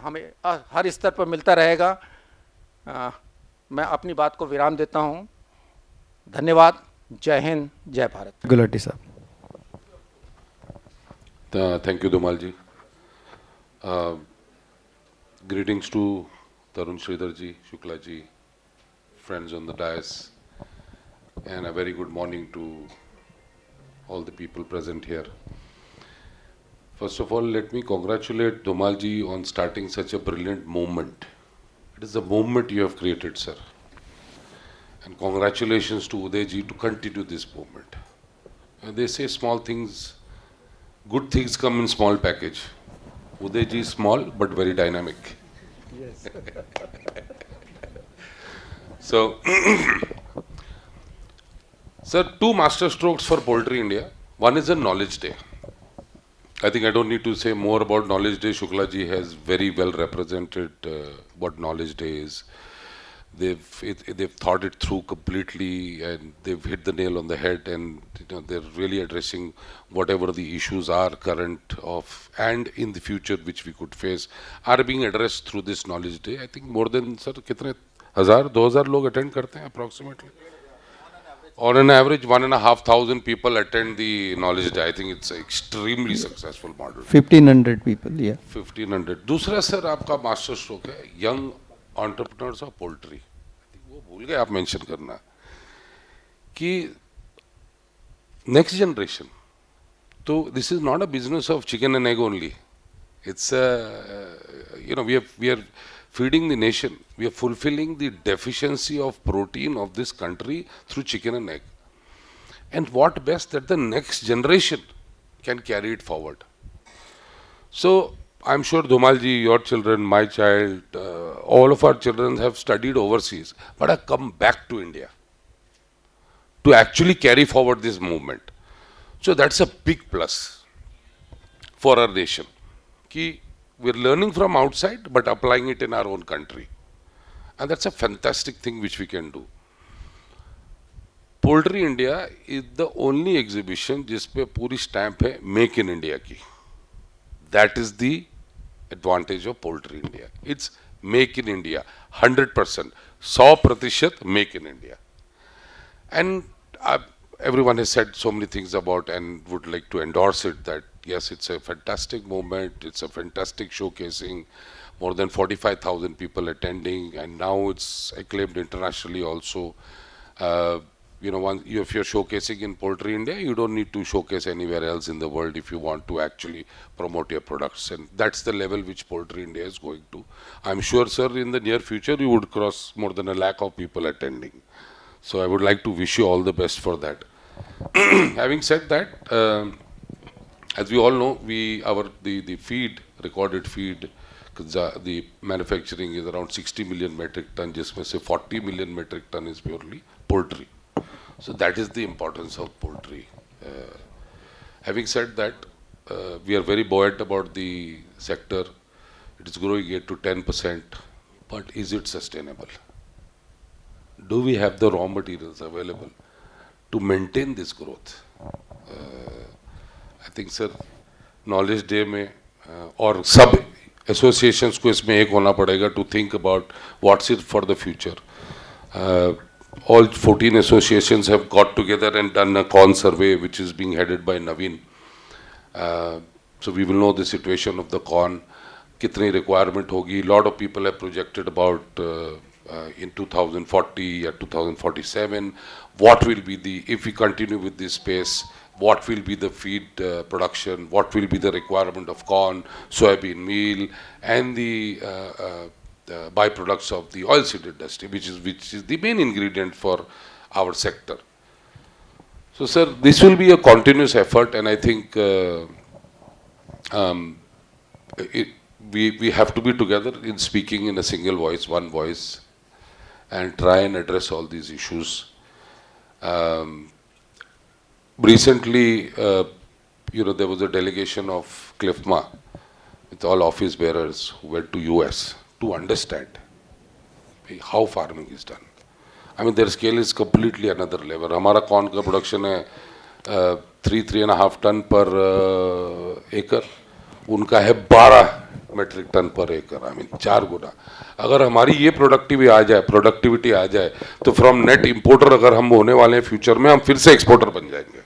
हर स्तर पर मिलता रहेगा, मैं अपनी बात को विराम देता हूं। धन्यवाद। जय हिंद, जय भारत। गुलाटी साहब। Thank you, Dhumal ji. Greetings to Tarun, Shridhar ji, Shukla ji, friends on the dais, and a very good morning to all the people present here. First of all, let me congratulate Dhumal ji on starting such a brilliant movement. It is a movement you have created, sir. And congratulations to Uday ji to continue this movement. They say small things, good things come in small package. Uday ji is small but very dynamic. Yes. So, sir, two master strokes for Poultry India. One is a knowledge day. I think I don't need to say more about knowledge day. Shukla ji has very well represented what knowledge day is. They've thought it through completely, and they've hit the nail on the head, and they're really addressing whatever the issues are current of and in the future which we could face are being addressed through this knowledge day. I think more than, sir, कितने 1000-2000 लोग attend करते हैं approximately. On an average, 1,500 people attend the knowledge day. I think it's an extremely successful model. 1,500 people, yeah. 1,500. दूसरा sir आपका master stroke है young entrepreneurs of poultry. वो भूल गए आप मेंशन करना कि नेक्स्ट जनरेशन, तो this is not a business of chicken and egg only. It's we are feeding the nation. We are fulfilling the deficiency of protein of this country through chicken and egg. And what best that the next generation can carry it forward. So I'm sure Dhumal ji, your children, my child, all of our children have studied overseas, but have come back to India to actually carry forward this movement. So that's a big plus for our nation. Ki we're learning from outside but applying it in our own country, and that's a fantastic thing which we can do. Poultry India is the only exhibition जिसपे पूरी stamp है Make in India की. That is the advantage of Poultry India. It's Make in India, 100%, 100% Make in India. And everyone has said so many things about and would like to endorse it, that yes, it's a fantastic movement, it's a fantastic showcasing, more than 45,000 people attending, and now it's acclaimed internationally also. If you're showcasing in Poultry India, you don't need to showcase anywhere else in the world if you want to actually promote your products, and that's the level which Poultry India is going to. I'm sure, sir, in the near future you would cross more than 1 lakh of people attending. So I would like to wish you all the best for that. Having said that, as we all know, the feed, recorded feed, the manufacturing is around 60 million metric ton, जिसमें से 40 million metric ton is purely poultry. So that is the importance of poultry. Having said that, we are very buoyant about the sector. It is growing 8 to 10%, but is it sustainable? Do we have the raw materials available to maintain this growth? I think, sir, knowledge day में और सब associations को इसमें एक होना पड़ेगा to think about what's it for the future. All 14 associations have got together and done a corn survey which is being headed by Naveen. So we will know the situation of the corn, कितनी requirement होगी. Lot of people have projected about in 2040 or 2047, what will be the, if we continue with this pace, what will be the feed production, what will be the requirement of corn, soybean meal, and the byproducts of the oilseed industry, which is the main ingredient for our sector. So, sir, this will be a continuous effort, and I think we have to be together in speaking in a single voice, one voice, and try and address all these issues. recently, there was a delegation of CLIFMA with all office bearers who went to US to understand how farming is done. I mean, their scale is completely another level. हमारा corn का production है 3.5 ton per acre. उनका है 12 metric ton per acre. I mean, 4 गुना. अगर हमारी ये productivity आ जाए, तो फ्रॉम नेट इंपोर्टर अगर हम होने वाले हैं फ्यूचर में, हम फिर से एक्सपोर्टर बन जाएंगे.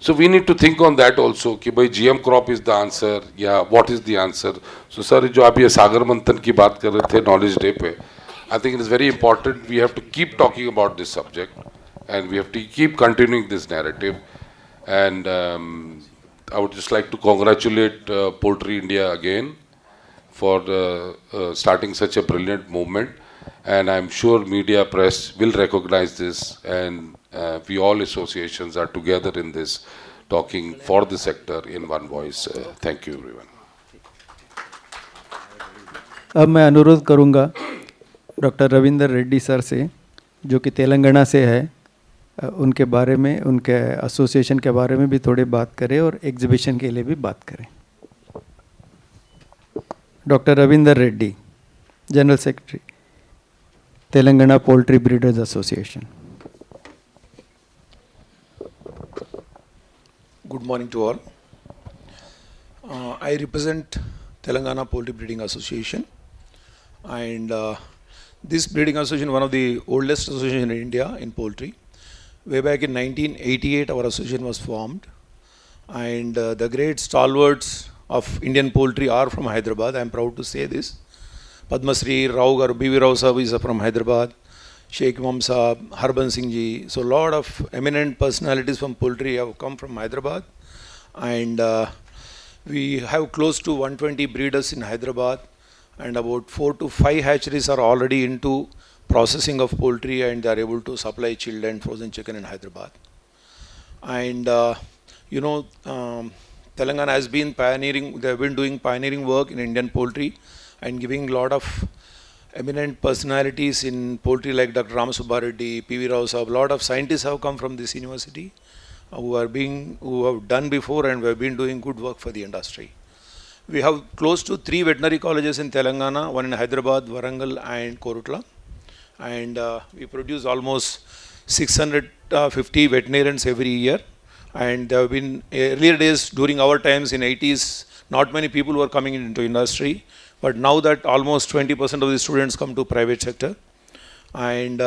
So we need to think on that also कि भाई GM crop is the answer या what is the answer. So sir जो आप ये सागर मंथन की बात कर रहे थे knowledge day पे, I think it is very important. We have to keep talking about this subject, and we have to keep continuing this narrative. And I would just like to congratulate Poultry India again for starting such a brilliant movement. And I'm sure media press will recognize this, and we all associations are together in this, talking for the sector in one voice. Thank you, everyone. अब मैं अनुरोध करूंगा doctor Ravinder Reddy sir से, जो कि तेलंगाना से है, उनके बारे में, उनके एसोसिएशन के बारे में भी थोड़ी बात करें और एग्जीबिशन के लिए भी बात करें. Doctor Ravinder Reddy, general secretary, Telangana poultry breeders association. Good morning to all. I represent Telangana Poultry Breeding Association, and this breeding association, one of the oldest associations in India in poultry. Way back in 1988, our association was formed, and the great stalwarts of Indian poultry are from Hyderabad. I am proud to say this. Padma Shri Rao Garu, B.V. Rao Sahab is from Hyderabad, Sheikh Imam Sahab, Harbans Singh Ji. So a lot of eminent personalities from poultry have come from Hyderabad, and we have close to 120 breeders in Hyderabad, and about 4 to 5 hatcheries are already into processing of poultry, and they are able to supply chilled and frozen chicken in Hyderabad. And Telangana has been pioneering, they have been doing pioneering work in Indian poultry and giving a lot of eminent personalities in poultry like Dr. Ramasubba Reddy, P.V. Rao Sahab. A lot of scientists have come from this university who have done before and who have been doing good work for the industry. We have close to 3 veterinary colleges in Telangana, one in Hyderabad, Warangal and Korutla. And we produce almost 650 veterinarians every year. And there have been earlier days during our times in 80s, not many people were coming into industry. But now that almost 20% of the students come to private sector. And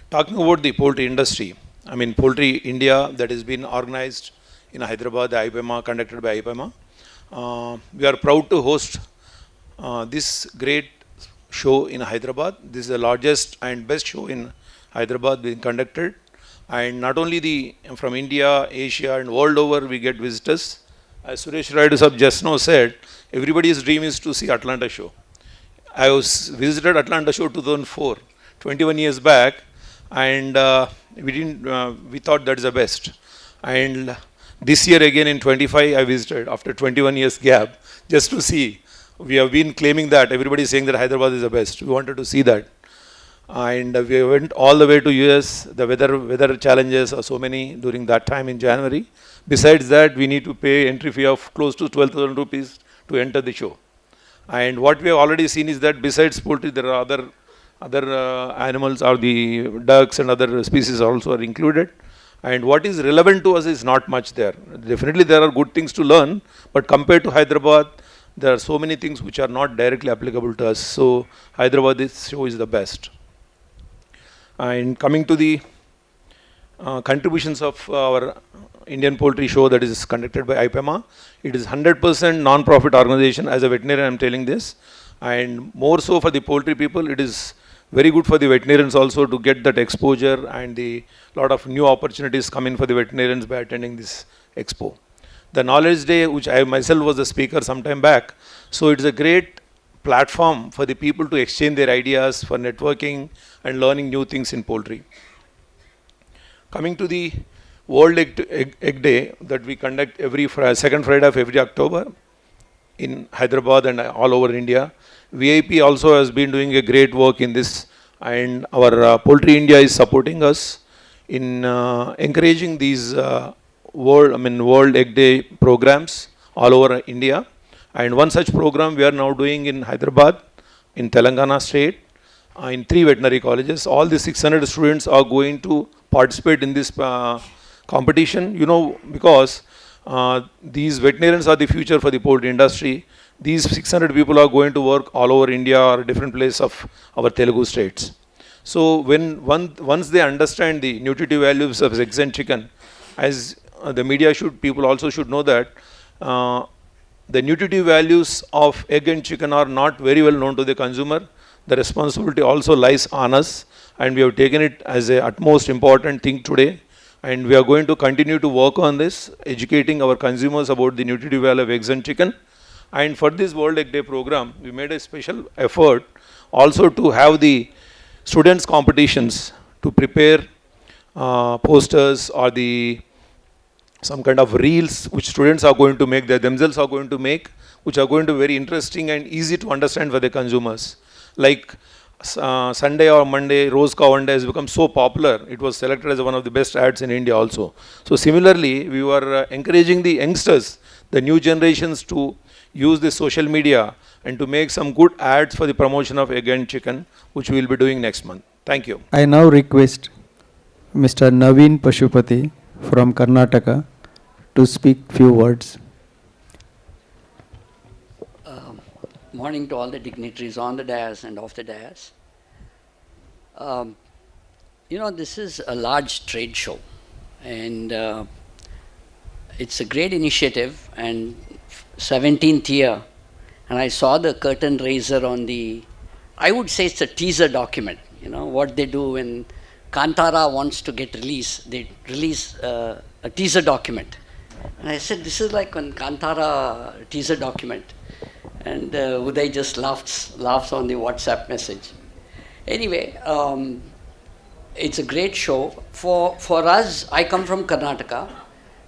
talking about the poultry industry, I mean Poultry India that has been organized in Hyderabad, the IPEMA, conducted by IPEMA. We are proud to host this great show in Hyderabad. This is the largest and best show in Hyderabad being conducted. And not only from India, Asia and world over we get visitors. As Suresh Raidu Sahab just now said, everybody's dream is to see Atlanta show. I was visited Atlanta show 2004, 21 years back, and we thought that's the best. And this year again in 25 I visited after 21 years gap just to see. We have been claiming that, everybody is saying that Hyderabad is the best. We wanted to see that. And we went all the way to US. The weather challenges are so many during that time in January. Besides that, we need to pay entry fee of close to 12,000 rupees to enter the show. And what we have already seen is that besides poultry, there are other animals, or the ducks and other species also are included. And what is relevant to us is not much there. Definitely there are good things to learn, but compared to Hyderabad, there are so many things which are not directly applicable to us. So Hyderabad, this show is the best. And coming to the contributions of our Indian Poultry Show that is conducted by IPEMA, it is 100% non-profit organization. As a veterinarian, I am telling this. And more so for the poultry people, it is very good for the veterinarians also to get that exposure, and the lot of new opportunities come in for the veterinarians by attending this expo. The Knowledge Day, which I myself was the speaker some time back, so it is a great platform for the people to exchange their ideas, for networking and learning new things in poultry. Coming to the World Egg Day that we conduct every second Friday of every October in Hyderabad and all over India. VIP also has been doing a great work in this, and our Poultry India is supporting us in encouraging these World Egg Day programs all over India. And one such program we are now doing in Hyderabad, in Telangana state, in 3 veterinary colleges. All the 600 students are going to participate in this competition, because these veterinarians are the future for the poultry industry. These 600 people are going to work all over India or different places of our Telugu states. So once they understand the nutritive values of eggs and chicken, as the media people also should know that the nutritive values of egg and chicken are not very well known to the consumer. The responsibility also lies on us, and we have taken it as a utmost important thing today. And we are going to continue to work on this, educating our consumers about the nutritive value of eggs and chicken. And for this World Egg Day program, we made a special effort also to have the students' competitions to prepare posters or some kind of reels which students are going to make, they themselves are going to make, which are going to be very interesting and easy to understand for the consumers. Like Sunday or Monday, Rose Cow Anda has become so popular. It was selected as one of the best ads in India also. So similarly, we were encouraging the youngsters, the new generations, to use the social media and to make some good ads for the promotion of egg and chicken, which we will be doing next month. Thank you. I now request Mr. Naveen Pashupati from Karnataka to speak few words. Morning to all the dignitaries on the dais and off the dais. This is a large trade show, and it's a great initiative, and 17th year, and I saw the curtain raiser on I would say it's a teaser document. What they do when Kantara wants to get released, they release a teaser document. And I said, this is like when Kantara teaser document. And Uday just laughs on the WhatsApp message. Anyway, it's a great show. For us, I come from Karnataka,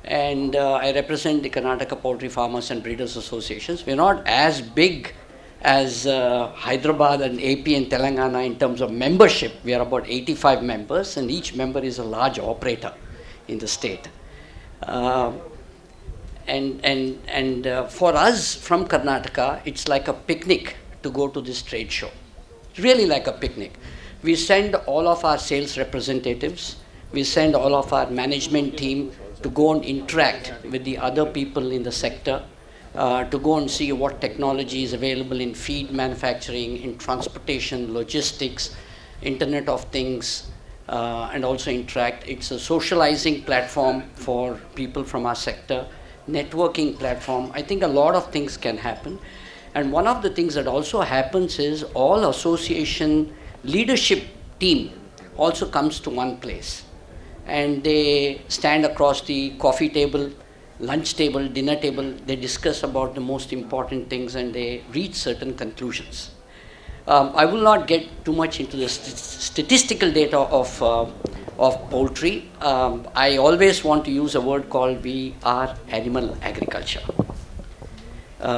and I represent the Karnataka Poultry Farmers and Breeders Associations. We're not as big as Hyderabad and AP and Telangana in terms of membership. We are about 85 members, and each member is a large operator in the state. And for us from Karnataka, it's like a picnic to go to this trade show. Really like a picnic. We send all of our sales representatives, we send all of our management team to go and interact with the other people in the sector, to go and see what technology is available in feed manufacturing, in transportation, logistics, Internet of Things, and also interact. It's a socializing platform for people from our sector, networking platform. I think a lot of things can happen. And one of the things that also happens is all association leadership team also comes to one place. And they stand across the coffee table, lunch table, dinner table. They discuss about the most important things and they reach certain conclusions. I will not get too much into the statistical data of poultry. I always want to use a word called we are animal agriculture.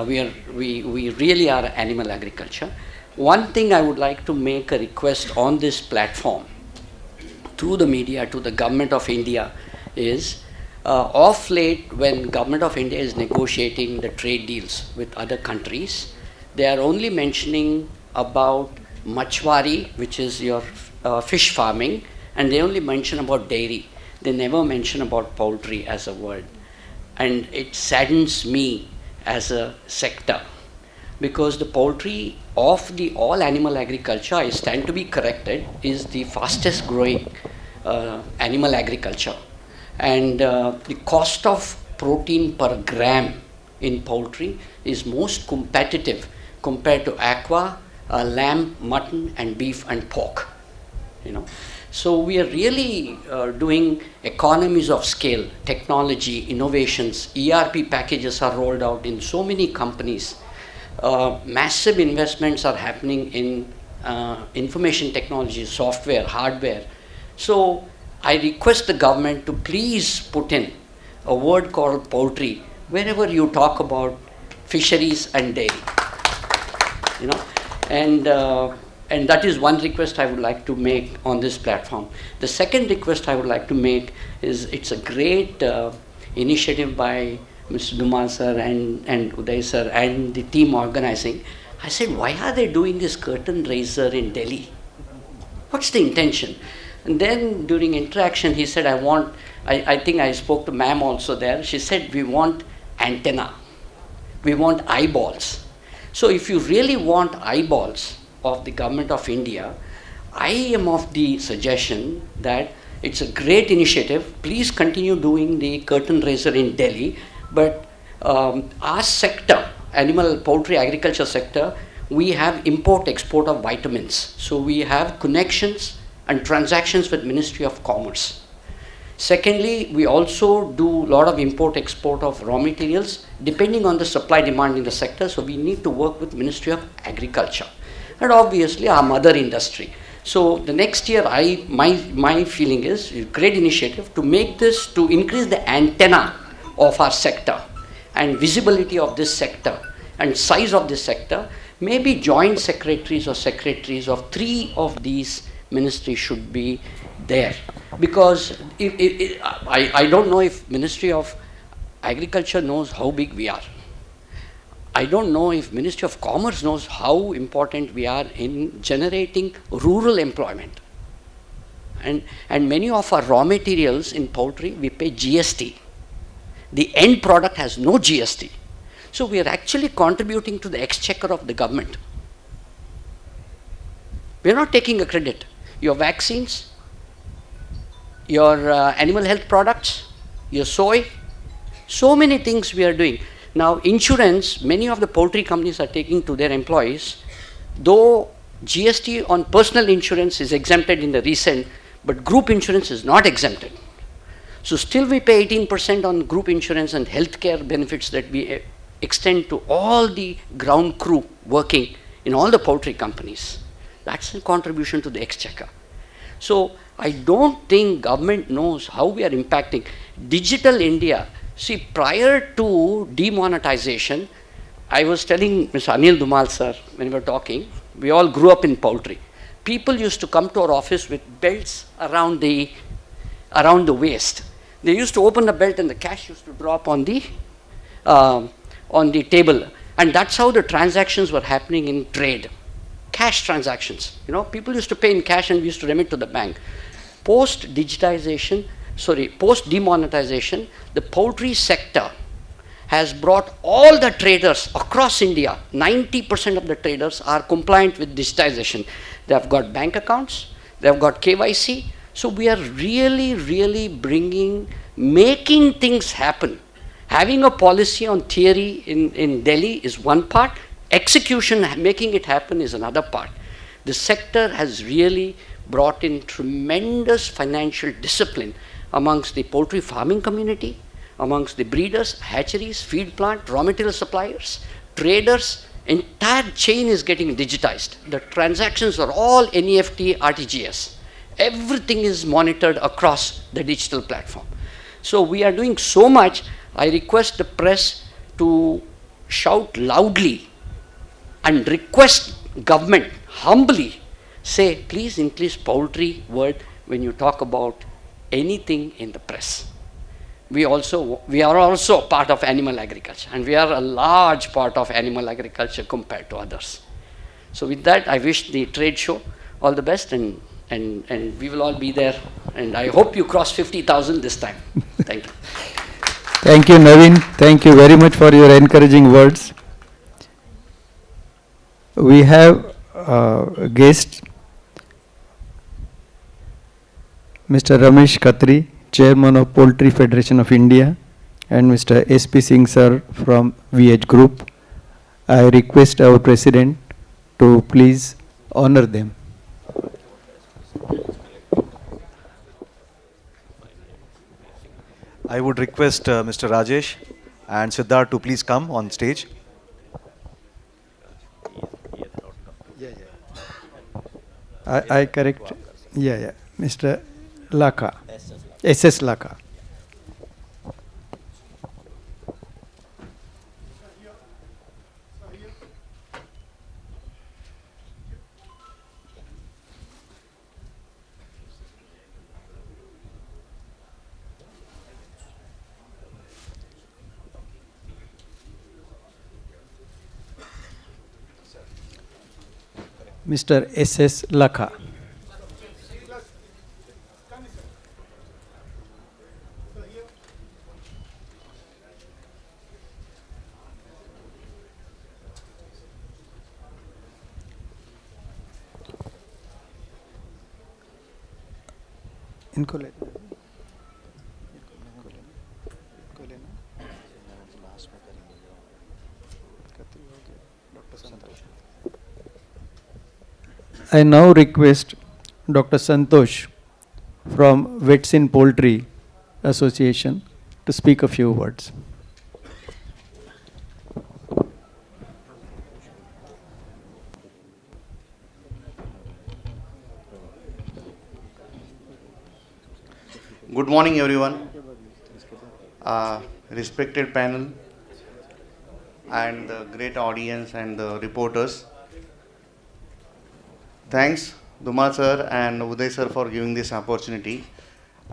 We really are animal agriculture. One thing I would like to make a request on this platform through the media to the Government of India is, of late when Government of India is negotiating the trade deals with other countries, they are only mentioning about machwari, which is your fish farming, and they only mention about dairy. They never mention about poultry as a word. And it saddens me as a sector, because the poultry of the all animal agriculture, I stand to be corrected, is the fastest growing animal agriculture. And the cost of protein per gram in poultry is most competitive compared to aqua, lamb, mutton and beef and pork. So we are really doing economies of scale, technology, innovations, ERP packages are rolled out in so many companies. Massive investments are happening in information technology, software, hardware. So I request the government to please put in a word called poultry wherever you talk about fisheries and dairy. And that is one request I would like to make on this platform. The second request I would like to make is, it's a great initiative by Mr. Dhumal sir and Uday sir and the team organizing. I said, why are they doing this curtain raiser in Delhi? What's the intention? And then during interaction, he said, I think I spoke to ma'am also there. She said, we want antenna. We want eyeballs. So if you really want eyeballs of the government of India, I am of the suggestion that it's a great initiative. Please continue doing the curtain raiser in Delhi. But our sector, animal poultry agriculture sector, we have import-export of vitamins. So we have connections and transactions with Ministry of Commerce. Secondly, we also do a lot of import-export of raw materials depending on the supply-demand in the sector. So we need to work with Ministry of Agriculture and obviously our mother industry. So the next year, my feeling is a great initiative to make this, to increase the antenna of our sector and visibility of this sector and size of this sector. Maybe joint secretaries or secretaries of 3 of these ministries should be there, because I don't know if Ministry of Agriculture knows how big we are. I don't know if Ministry of Commerce knows how important we are in generating rural employment. And many of our raw materials in poultry, we pay GST. The end product has no GST. So we are actually contributing to the exchequer of the government. We are not taking a credit. Your vaccines, your animal health products, your soy, so many things we are doing. Now insurance, many of the poultry companies are taking to their employees, though GST on personal insurance is exempted in the recent, but group insurance is not exempted. So still we pay 18% on group insurance and healthcare benefits that we extend to all the ground crew working in all the poultry companies. That's a contribution to the exchequer. So I don't think government knows how we are impacting. Digital India, see, prior to demonetization, I was telling Mr. Anil Dhumal sir, when we were talking, we all grew up in poultry. People used to come to our office with belts around the waist. They used to open the belt and the cash used to drop on the table. And that's how the transactions were happening in trade. Cash transactions. You know, people used to pay in cash and we used to remit to the bank. Post-demonetization, the poultry sector has brought all the traders across India, 90% of the traders are compliant with digitization. They have got bank accounts, they have got KYC. So we are really, really making things happen. Having a policy on theory in Delhi is one part. Execution, making it happen, is another part. The sector has really brought in tremendous financial discipline amongst the poultry farming community, amongst the breeders, hatcheries, feed plant, raw material suppliers, traders. Entire chain is getting digitized. The transactions are all NEFT, RTGS. Everything is monitored across the digital platform. So we are doing so much. I request the press to shout loudly and request government humbly, say, please increase poultry word when you talk about anything in the press. We are also part of animal agriculture, and we are a large part of animal agriculture compared to others. So with that, I wish the trade show all the best, and we will all be there, and I hope you cross 50,000 this time. Thank you. Thank you, Naveen. Thank you very much for your encouraging words. We have a guest, Mr. Ramesh Khatri, Chairman of Poultry Federation of India, and Mr. S.P. Singh sir from VH Group. I request our President to please honor them. I would request Mr. Rajesh and Shridhar to please come on stage. I correct. Yeah. Mr. Laka. SS Laka. Mr. S.S. Lakha. इनको ले I now request Dr. Santosh from Vets in Poultry Association to speak a few words. Good morning, everyone. Respected panel and the great audience and the reporters. Thanks, Dhumal sir and Uday sir for giving this opportunity.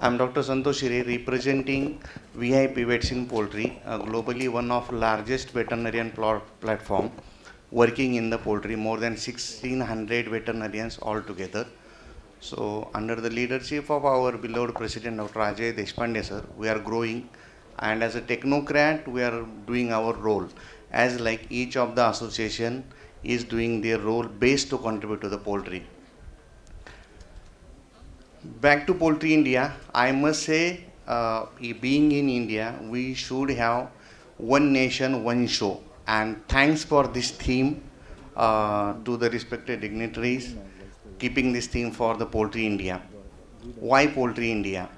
I'm Dr. Santosh Shire, representing VIP Vets in Poultry, globally one of largest veterinarian platform working in the poultry, more than 1600 veterinarians altogether. So, under the leadership of our beloved President Dr. Ajay Deshpande sir, we are growing, and as a technocrat, we are doing our role, as like each of the association is doing their role based to contribute to the poultry. Back to Poultry India, I must say, being in India, we should have one nation, one show. And thanks for this theme to the respected dignitaries keeping this theme for the Poultry India. Why Poultry India?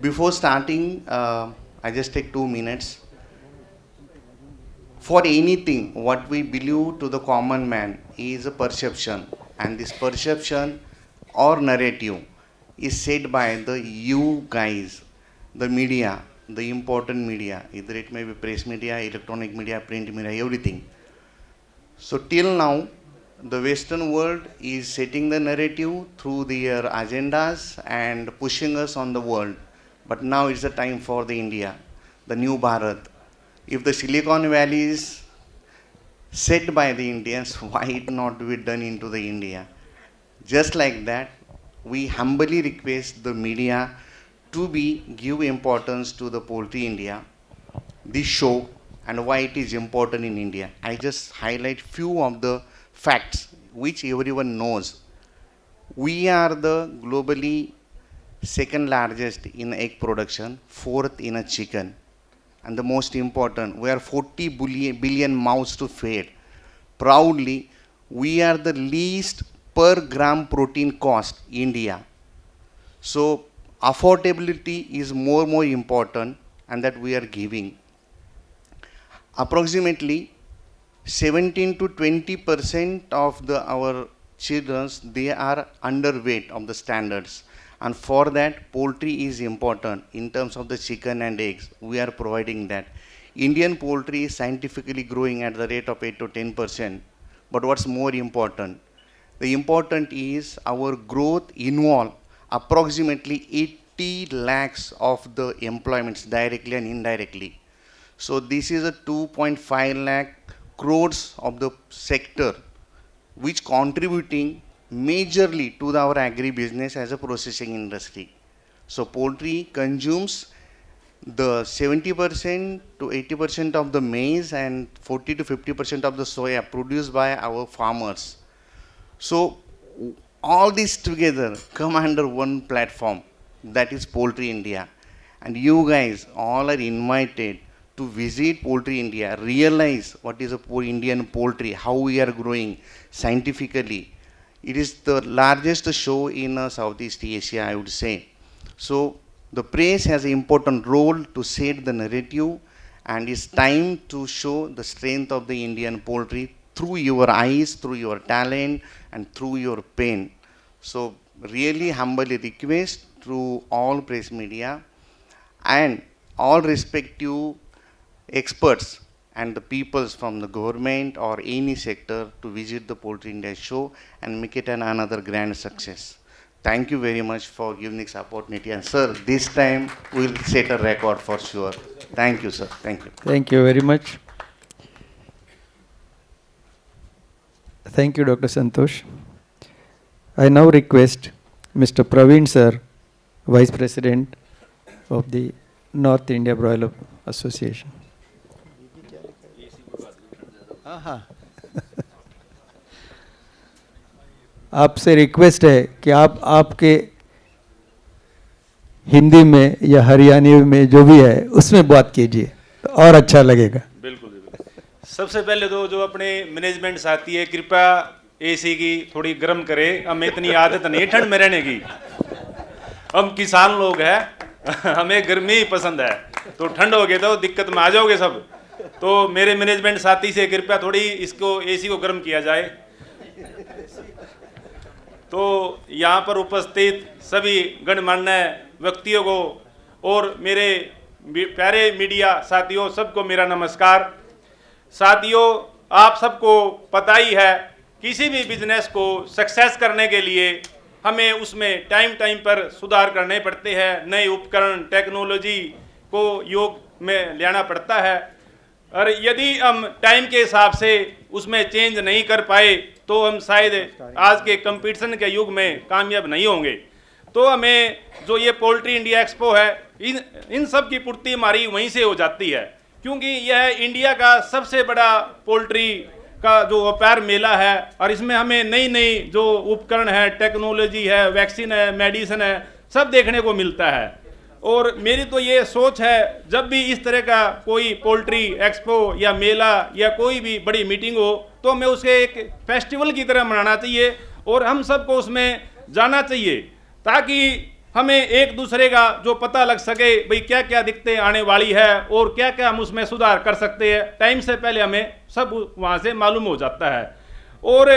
Before starting, I just take 2 minutes. For anything, what we believe to the common man is a perception, and this perception or narrative is said by the you guys, the media, the important media, either it may be press media, electronic media, print media, everything. So till now, the Western world is setting the narrative through their agendas and pushing us on the world. But now it's the time for the India, the new Bharat. If the Silicon Valley is set by the Indians, why it not be done into the India? Just like that, we humbly request the media to give importance to the Poultry India, this show, and why it is important in India. I just highlight few of the facts which everyone knows. We are the globally second largest in egg production, fourth in a chicken. And the most important, we are 40 billion mouths to feed. Proudly, we are the least per gram protein cost in India. So affordability is more important, and that we are giving. Approximately 17 to 20% of our children, they are underweight of the standards. And for that, poultry is important in terms of the chicken and eggs. We are providing that. Indian poultry is scientifically growing at the rate of 8 to 10%. But what's more important? The important is our growth involve approximately 80 lakhs of the employments directly and indirectly. So this is a 2.5 lakh crores of the sector which contributing majorly to our agri-business as a processing industry. So poultry consumes the 70% to 80% of the maize and 40 to 50% of the soya produced by our farmers. So all these together come under one platform, that is Poultry India. And you guys all are invited to visit Poultry India, realize what is a Indian poultry, how we are growing scientifically. It is the largest show in Southeast Asia, I would say. So the press has an important role to set the narrative, and it's time to show the strength of the Indian poultry through your eyes, through your talent, and through your pen. So really humbly request through all press media and all respective experts and the peoples from the government or any sector to visit the Poultry India show and make it another grand success. Thank you very much for giving this opportunity. And sir, this time we'll set a record for sure. Thank you, sir. Thank you. Thank you very much. Thank you, Dr. Santosh. I now request Mr. Praveen sir, Vice President of the North India Broiler Association. आपसे request है कि आप आपके हिंदी में या हरियाणवी में जो भी है उसमें बात कीजिए तो और अच्छा लगेगा। बिल्कुल बिल्कुल। सबसे पहले तो जो अपने मैनेजमेंट साथी है कृपया एसी की थोड़ी गर्म करे, हमें इतनी आदत नहीं ठंड में रहने की। हम किसान लोग हैं हमें गर्मी ही पसंद है, तो ठंड हो गई तो दिक्कत में आ जाओगे सब। तो मेरे मैनेजमेंट साथी से कृपया थोड़ी इसको एसी को गर्म किया जाए। तो यहाँ पर उपस्थित सभी गणमान्य व्यक्तियों को और मेरे प्यारे मीडिया साथियों सबको मेरा नमस्कार। साथियों, आप सबको पता ही है किसी भी बिजनेस को सक्सेस करने के लिए हमें उसमें टाइम पर सुधार करने पड़ते हैं, नए उपकरण टेक्नोलॉजी को योग में लेना पड़ता है। और यदि हम टाइम के हिसाब से उसमें चेंज नहीं कर पाए तो हम शायद आज के कंपटीशन के युग में कामयाब नहीं होंगे। तो हमें जो ये पोल्ट्री इंडिया एक्सपो है इन सब की पूर्ति हमारी वहीं से हो जाती है, क्योंकि यह इंडिया का सबसे बड़ा पोल्ट्री का जो व्यापार मेला है और इसमें हमें नई नई जो उपकरण है, टेक्नोलॉजी है, वैक्सीन है, मेडिसिन है, सब देखने को मिलता है। और मेरी तो ये सोच है जब भी इस तरह का कोई पोल्ट्री एक्सपो या मेला या कोई भी बड़ी मीटिंग हो तो हमें उसे एक फेस्टिवल की तरह मनाना चाहिए और हम सबको उसमें जाना चाहिए, ताकि हमें एक दूसरे का जो पता लग सके भाई क्या क्या दिक्कतें आने वाली है और क्या क्या हम उसमें सुधार कर सकते हैं। टाइम से पहले हमें सब वहाँ से मालूम हो जाता है। और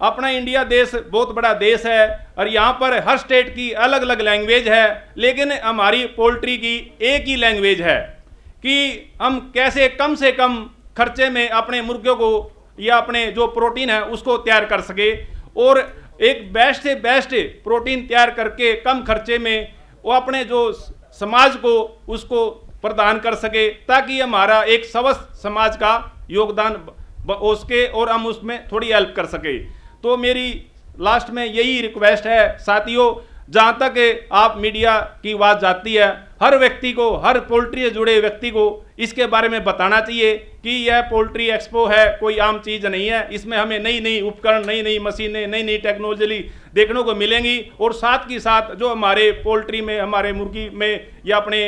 अपना इंडिया देश बहुत बड़ा देश है और यहाँ पर हर स्टेट की अलग अलग लैंग्वेज है, लेकिन हमारी पोल्ट्री की एक ही लैंग्वेज है कि हम कैसे कम से कम खर्चे में अपने मुर्गियों को या अपने जो प्रोटीन है उसको तैयार कर सके और एक बेस्ट से बेस्ट प्रोटीन तैयार करके कम खर्चे में वो अपने जो समाज को उसको प्रदान कर सके, ताकि हमारा एक स्वस्थ समाज का योगदान हो सके और हम उसमें थोड़ी हेल्प कर सके। तो मेरी लास्ट में यही रिक्वेस्ट है साथियों, जहाँ तक आप मीडिया की आवाज़ जाती है, हर व्यक्ति को, हर पोल्ट्री से जुड़े व्यक्ति को इसके बारे में बताना चाहिए कि यह पोल्ट्री एक्सपो है, कोई आम चीज़ नहीं है। इसमें हमें नई नई उपकरण, नई नई मशीनें, नई नई टेक्नोलॉजी देखने को मिलेंगी और साथ के साथ जो हमारे पोल्ट्री में, हमारे मुर्गी में या अपने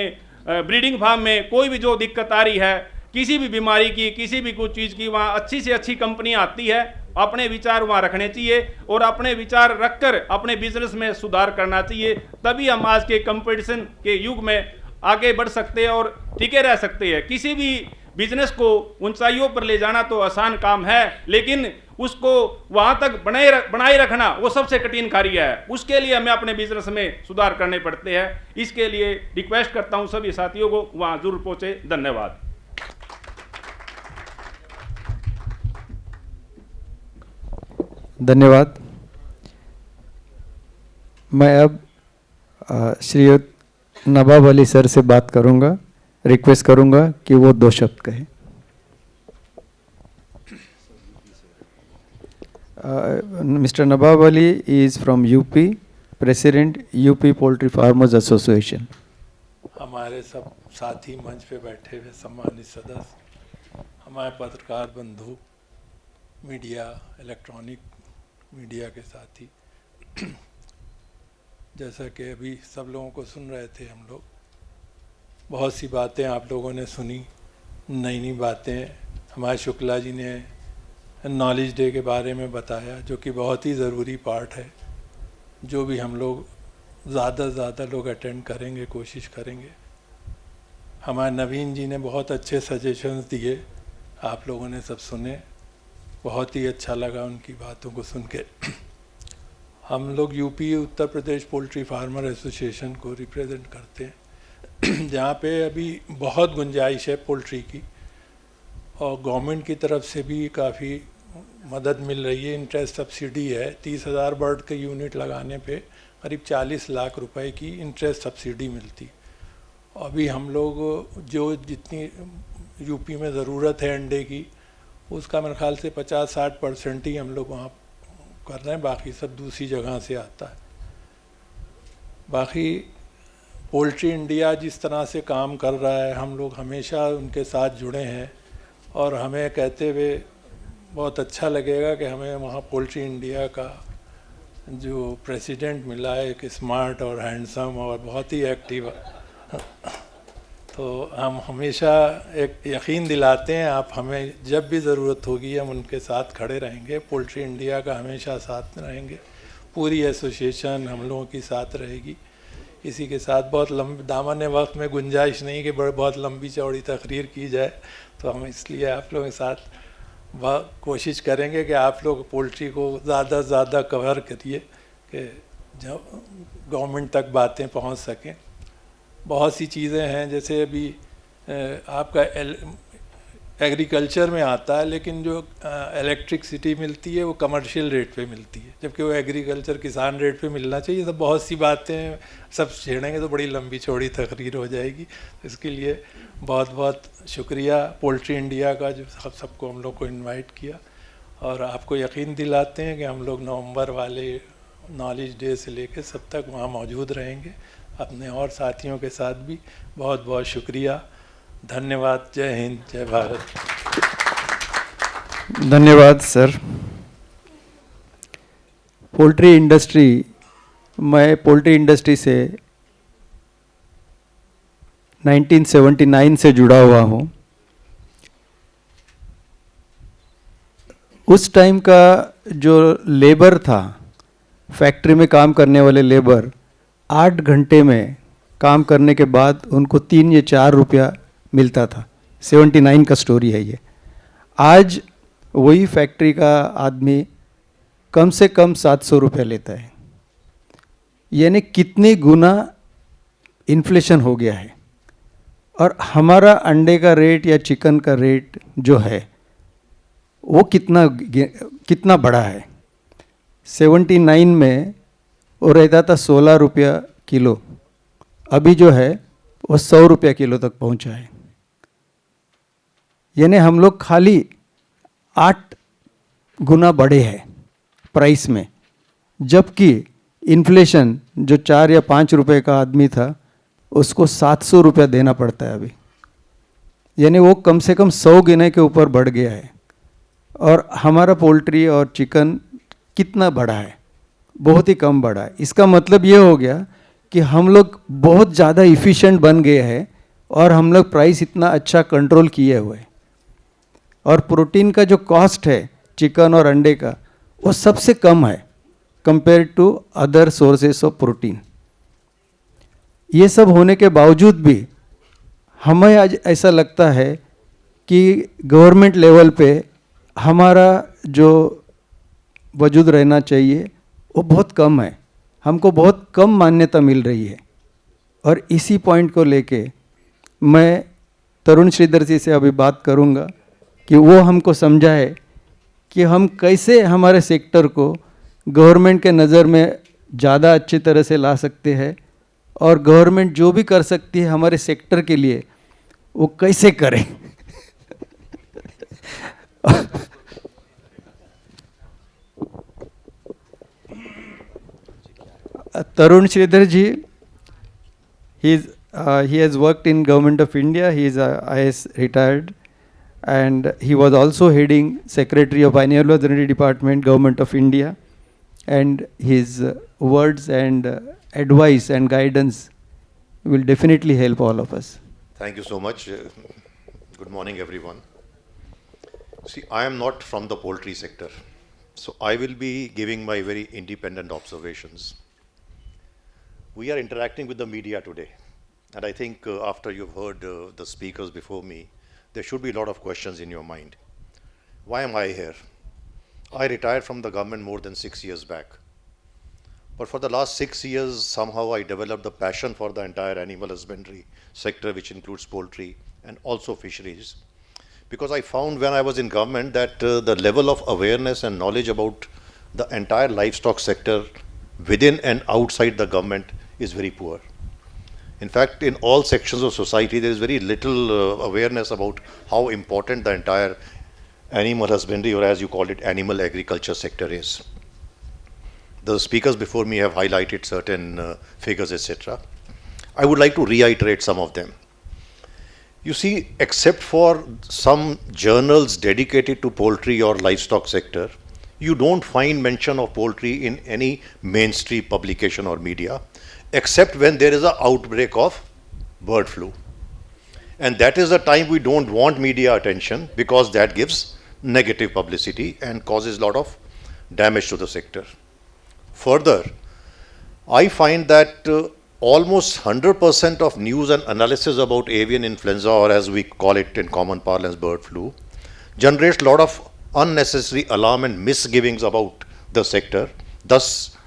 ब्रीडिंग फार्म में कोई भी जो दिक्कत आ रही है, किसी भी बीमारी की, किसी भी कुछ चीज़ की, वहाँ अच्छी से अच्छी कंपनी आती है, अपने विचार वहाँ रखने चाहिए और अपने विचार रखकर अपने बिजनेस में सुधार करना चाहिए। तभी हम आज के कंपटीशन के युग में आगे बढ़ सकते हैं और टिके रह सकते हैं। किसी भी बिजनेस को ऊंचाइयों पर ले जाना तो आसान काम है, लेकिन उसको वहाँ तक बनाए रखना वो सबसे कठिन कार्य है। उसके लिए हमें अपने बिजनेस में सुधार करने पड़ते हैं। इसके लिए रिक्वेस्ट करता हूँ सभी साथियों को वहाँ जरूर पहुँचे। धन्यवाद। धन्यवाद। मैं अब श्रीयुत नवाब अली सर से बात करूंगा, रिक्वेस्ट करूंगा कि वो 2 शब्द कहें। Mister Nawab Ali is from UP, president UP poultry farmers association. हमारे सब साथी मंच पे बैठे हुए सम्मानित सदस्य, हमारे पत्रकार बंधु, मीडिया, इलेक्ट्रॉनिक मीडिया के साथी, जैसा कि अभी सब लोगों को सुन रहे थे हम लोग, बहुत सी बातें आप लोगों ने सुनी, नई नई बातें। हमारे शुक्ला जी ने नॉलेज डे के बारे में बताया, जो कि बहुत ही ज़रूरी पार्ट है, जो भी हम लोग ज़्यादा से ज़्यादा लोग अटेंड करेंगे, कोशिश करेंगे। हमारे नवीन जी ने बहुत अच्छे सजेशंस दिए, आप लोगों ने सब सुने, बहुत ही अच्छा लगा उनकी बातों को सुन के। हम लोग UP Uttar Pradesh poultry farmer association को रिप्रेजेंट करते हैं, जहाँ पे अभी बहुत गुंजाइश है पोल्ट्री की और गवर्नमेंट की तरफ से भी काफ़ी मदद मिल रही है। इंटरेस्ट सब्सिडी है, 30,000 बर्ड के यूनिट लगाने पे करीब 40 लाख रुपए की इंटरेस्ट सब्सिडी मिलती। अभी हम लोग जो जितनी यूपी में ज़रूरत है अंडे की, उसका मेरे ख्याल से 50-60% ही हम लोग वहाँ कर रहे हैं, बाकी सब दूसरी जगह से आता है। बाकी पोल्ट्री इंडिया जिस तरह से काम कर रहा है, हम लोग हमेशा उनके साथ जुड़े हैं और हमें कहते हुए बहुत अच्छा लगेगा कि हमें वहाँ पोल्ट्री इंडिया का जो प्रेसिडेंट मिला है, एक स्मार्ट और हैंडसम और बहुत ही एक्टिव, तो हम हमेशा एक यकीन दिलाते हैं आप हमें जब भी ज़रूरत होगी हम उनके साथ खड़े रहेंगे। पोल्ट्री इंडिया का हमेशा साथ रहेंगे, पूरी एसोसिएशन हम लोगों की साथ रहेगी। इसी के साथ बहुत लंबे दामन वक्त में गुंजाइश नहीं कि बहुत लंबी चौड़ी तकरीर की जाए, तो हम इसलिए आप लोगों के साथ कोशिश करेंगे कि आप लोग पोल्ट्री को ज़्यादा से ज़्यादा कवर करिए कि जब गवर्नमेंट तक बातें पहुंच सकें। बहुत सी चीज़ें हैं, जैसे अभी आपका एग्रीकल्चर में आता है, लेकिन जो इलेक्ट्रिसिटी मिलती है वो कमर्शियल रेट पे मिलती है, जबकि वो एग्रीकल्चर किसान रेट पे मिलना चाहिए। तो बहुत सी बातें सब छेड़ेंगे तो बड़ी लंबी चौड़ी तकरीर हो जाएगी। इसके लिए बहुत बहुत शुक्रिया पोल्ट्री इंडिया का जो सबको हम लोग को इनवाइट किया, और आपको यकीन दिलाते हैं कि हम लोग नवंबर वाले नॉलेज डे से लेकर सब तक वहाँ मौजूद रहेंगे अपने और साथियों के साथ भी। बहुत बहुत शुक्रिया, धन्यवाद। जय हिंद, जय भारत। धन्यवाद सर। पोल्ट्री इंडस्ट्री, मैं पोल्ट्री इंडस्ट्री से 1979 से जुड़ा हुआ हूँ। उस टाइम का जो लेबर था, फैक्ट्री में काम करने वाले लेबर 8 घंटे में काम करने के बाद उनको 3 या 4 रुपया मिलता था। 79 का स्टोरी है ये। आज वही फैक्ट्री का आदमी कम से कम 700 रुपया लेता है, यानी कितने गुना इन्फ्लेशन हो गया है। और हमारा अंडे का रेट या चिकन का रेट जो है वो कितना बड़ा है। 79 में वो रहता था 16 रुपया किलो, अभी जो है वो 100 रुपया किलो तक पहुंचा है। यानी हम लोग खाली 8 गुना बढ़े हैं प्राइस में, जबकि इन्फ्लेशन जो 4 या 5 रुपए का आदमी था उसको 700 रुपया देना पड़ता है अभी। यानी वो कम से कम 100 गुने के ऊपर बढ़ गया है। और हमारा पोल्ट्री और चिकन कितना बढ़ा है, बहुत ही कम बढ़ा है। इसका मतलब ये हो गया कि हम लोग बहुत ज़्यादा इफ़िशिएंट बन गए हैं और हम लोग प्राइस इतना अच्छा कंट्रोल किए हुए हैं। और प्रोटीन का जो कॉस्ट है चिकन और अंडे का, वो सबसे कम है compare to other sources of protein. ये सब होने के बावजूद भी हमें आज ऐसा लगता है कि गवर्नमेंट लेवल पे हमारा जो वजूद रहना चाहिए वो बहुत कम है, हमको बहुत कम मान्यता मिल रही है। और इसी पॉइंट को लेके मैं तरुण श्रीधर जी से अभी बात करूंगा कि वो हमको समझाए कि हम कैसे हमारे सेक्टर को गवर्नमेंट के नज़र में ज़्यादा अच्छी तरह से ला सकते हैं, और गवर्नमेंट जो भी कर सकती है हमारे सेक्टर के लिए वो कैसे करें। Tarun Shridhar ji, he has worked in Government of India. He is IS retired, and he was also heading Secretary of Biology Department, Government of India. And his words and advice and guidance will definitely help all of us. Thank you so much. Good morning, everyone. See, I am not from the poultry sector, so I will be giving my very independent observations. We are interacting with the media today, and I think after you've heard the speakers before me, there should be a lot of questions in your mind. Why am I here? I retired from the government more than 6 years back. But for the last 6 years, somehow I developed a passion for the entire animal husbandry sector, which includes poultry and also fisheries. Because I found when I was in government that the level of awareness and knowledge about the entire livestock sector within and outside the government is very poor. In fact, in all sections of society, there is very little awareness about how important the entire animal husbandry, or as you called it, animal agriculture sector is. The speakers before me have highlighted certain figures, etc. I would like to reiterate some of them. You see, except for some journals dedicated to poultry or livestock sector, you don't find mention of poultry in any mainstream publication or media, except when there is an outbreak of bird flu. And that is the time we don't want media attention, because that gives negative publicity and causes a lot of damage to the sector. Further, I find that almost 100% of news and analysis about avian influenza, or as we call it in common parlance, bird flu, generates a lot of unnecessary alarm and misgivings about the sector, thus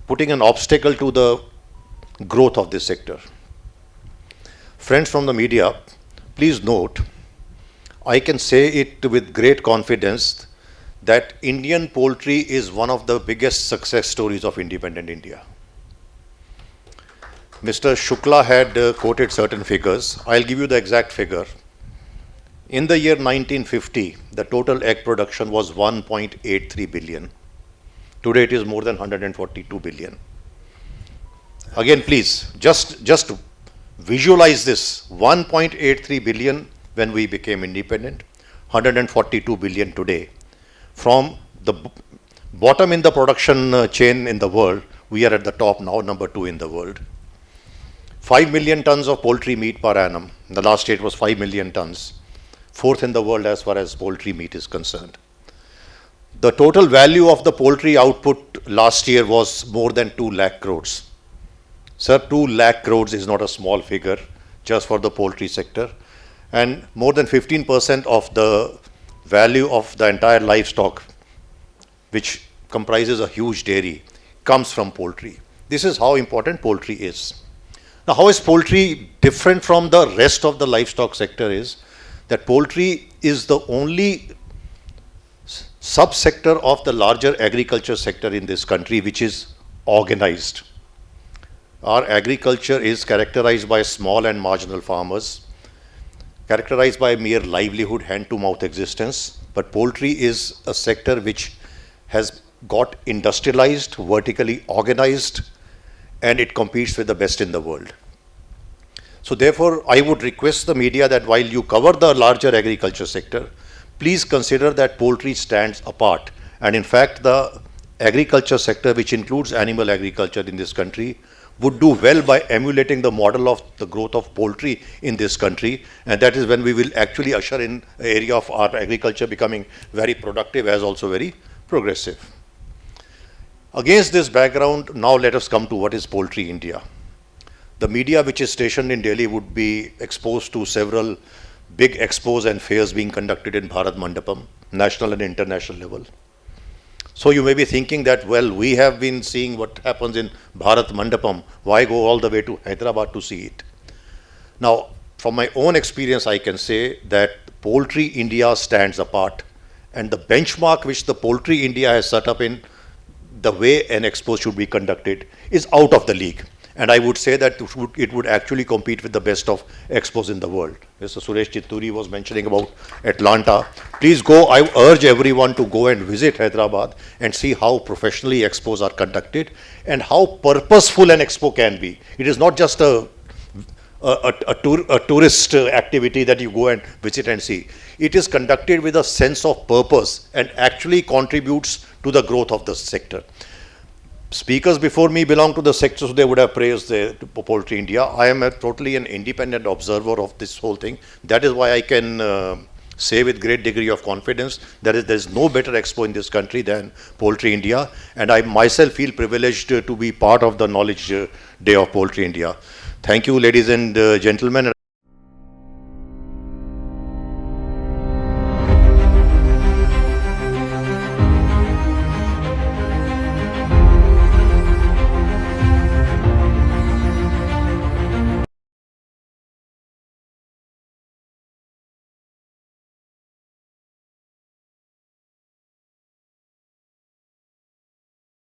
putting an obstacle to the growth of this sector. Friends from the media, please note, I can say it with great confidence that Indian poultry is one of the biggest success stories of independent India. Mr. Shukla had quoted certain figures. I'll give you the exact figure. In the year 1950, the total egg production was 1.83 billion. Today it is more than 142 billion. Again, please, just visualize this. 1.83 billion when we became independent, 142 billion today. From the bottom in the production chain in the world, we are at the top now, number 2 in the world. 5 million tons of poultry meat per annum. The last year it was 5 million tons. 4th in the world as far as poultry meat is concerned. The total value of the poultry output last year was more than 2 lakh crores. Sir, 2 lakh crores is not a small figure just for the poultry sector. And more than 15% of the value of the entire livestock, which comprises a huge dairy, comes from poultry. This is how important poultry is. Now, how is poultry different from the rest of the livestock sector is that poultry is the only subsector of the larger agriculture sector in this country which is organized. Our agriculture is characterized by small and marginal farmers, characterized by mere livelihood, hand-to-mouth existence, but poultry is a sector which has got industrialized, vertically organized, and it competes with the best in the world. So therefore, I would request the media that while you cover the larger agriculture sector, please consider that poultry stands apart. And in fact, the agriculture sector, which includes animal agriculture in this country, would do well by emulating the model of the growth of poultry in this country. And that is when we will actually usher in the area of our agriculture becoming very productive as also very progressive. Against this background, now let us come to what is Poultry India. The media which is stationed in Delhi would be exposed to several big expos and fairs being conducted in Bharat Mandapam, national and international level. So you may be thinking that, well, we have been seeing what happens in Bharat Mandapam, why go all the way to Hyderabad to see it? Now, from my own experience, I can say that Poultry India stands apart, and the benchmark which the Poultry India has set up in the way an expo should be conducted is out of the league. And I would say that it would actually compete with the best of expos in the world. Mr. Suresh Chitturi was mentioning about Atlanta. Please go, I urge everyone to go and visit Hyderabad and see how professionally expos are conducted and how purposeful an expo can be. It is not just a tourist activity that you go and visit and see. It is conducted with a sense of purpose and actually contributes to the growth of the sector. Speakers before me belong to the sector, so they would have praised the Poultry India. I am totally an independent observer of this whole thing. That is why I can say with great degree of confidence that there is no better expo in this country than Poultry India, and I myself feel privileged to be part of the Knowledge Day of Poultry India. Thank you, ladies and gentlemen.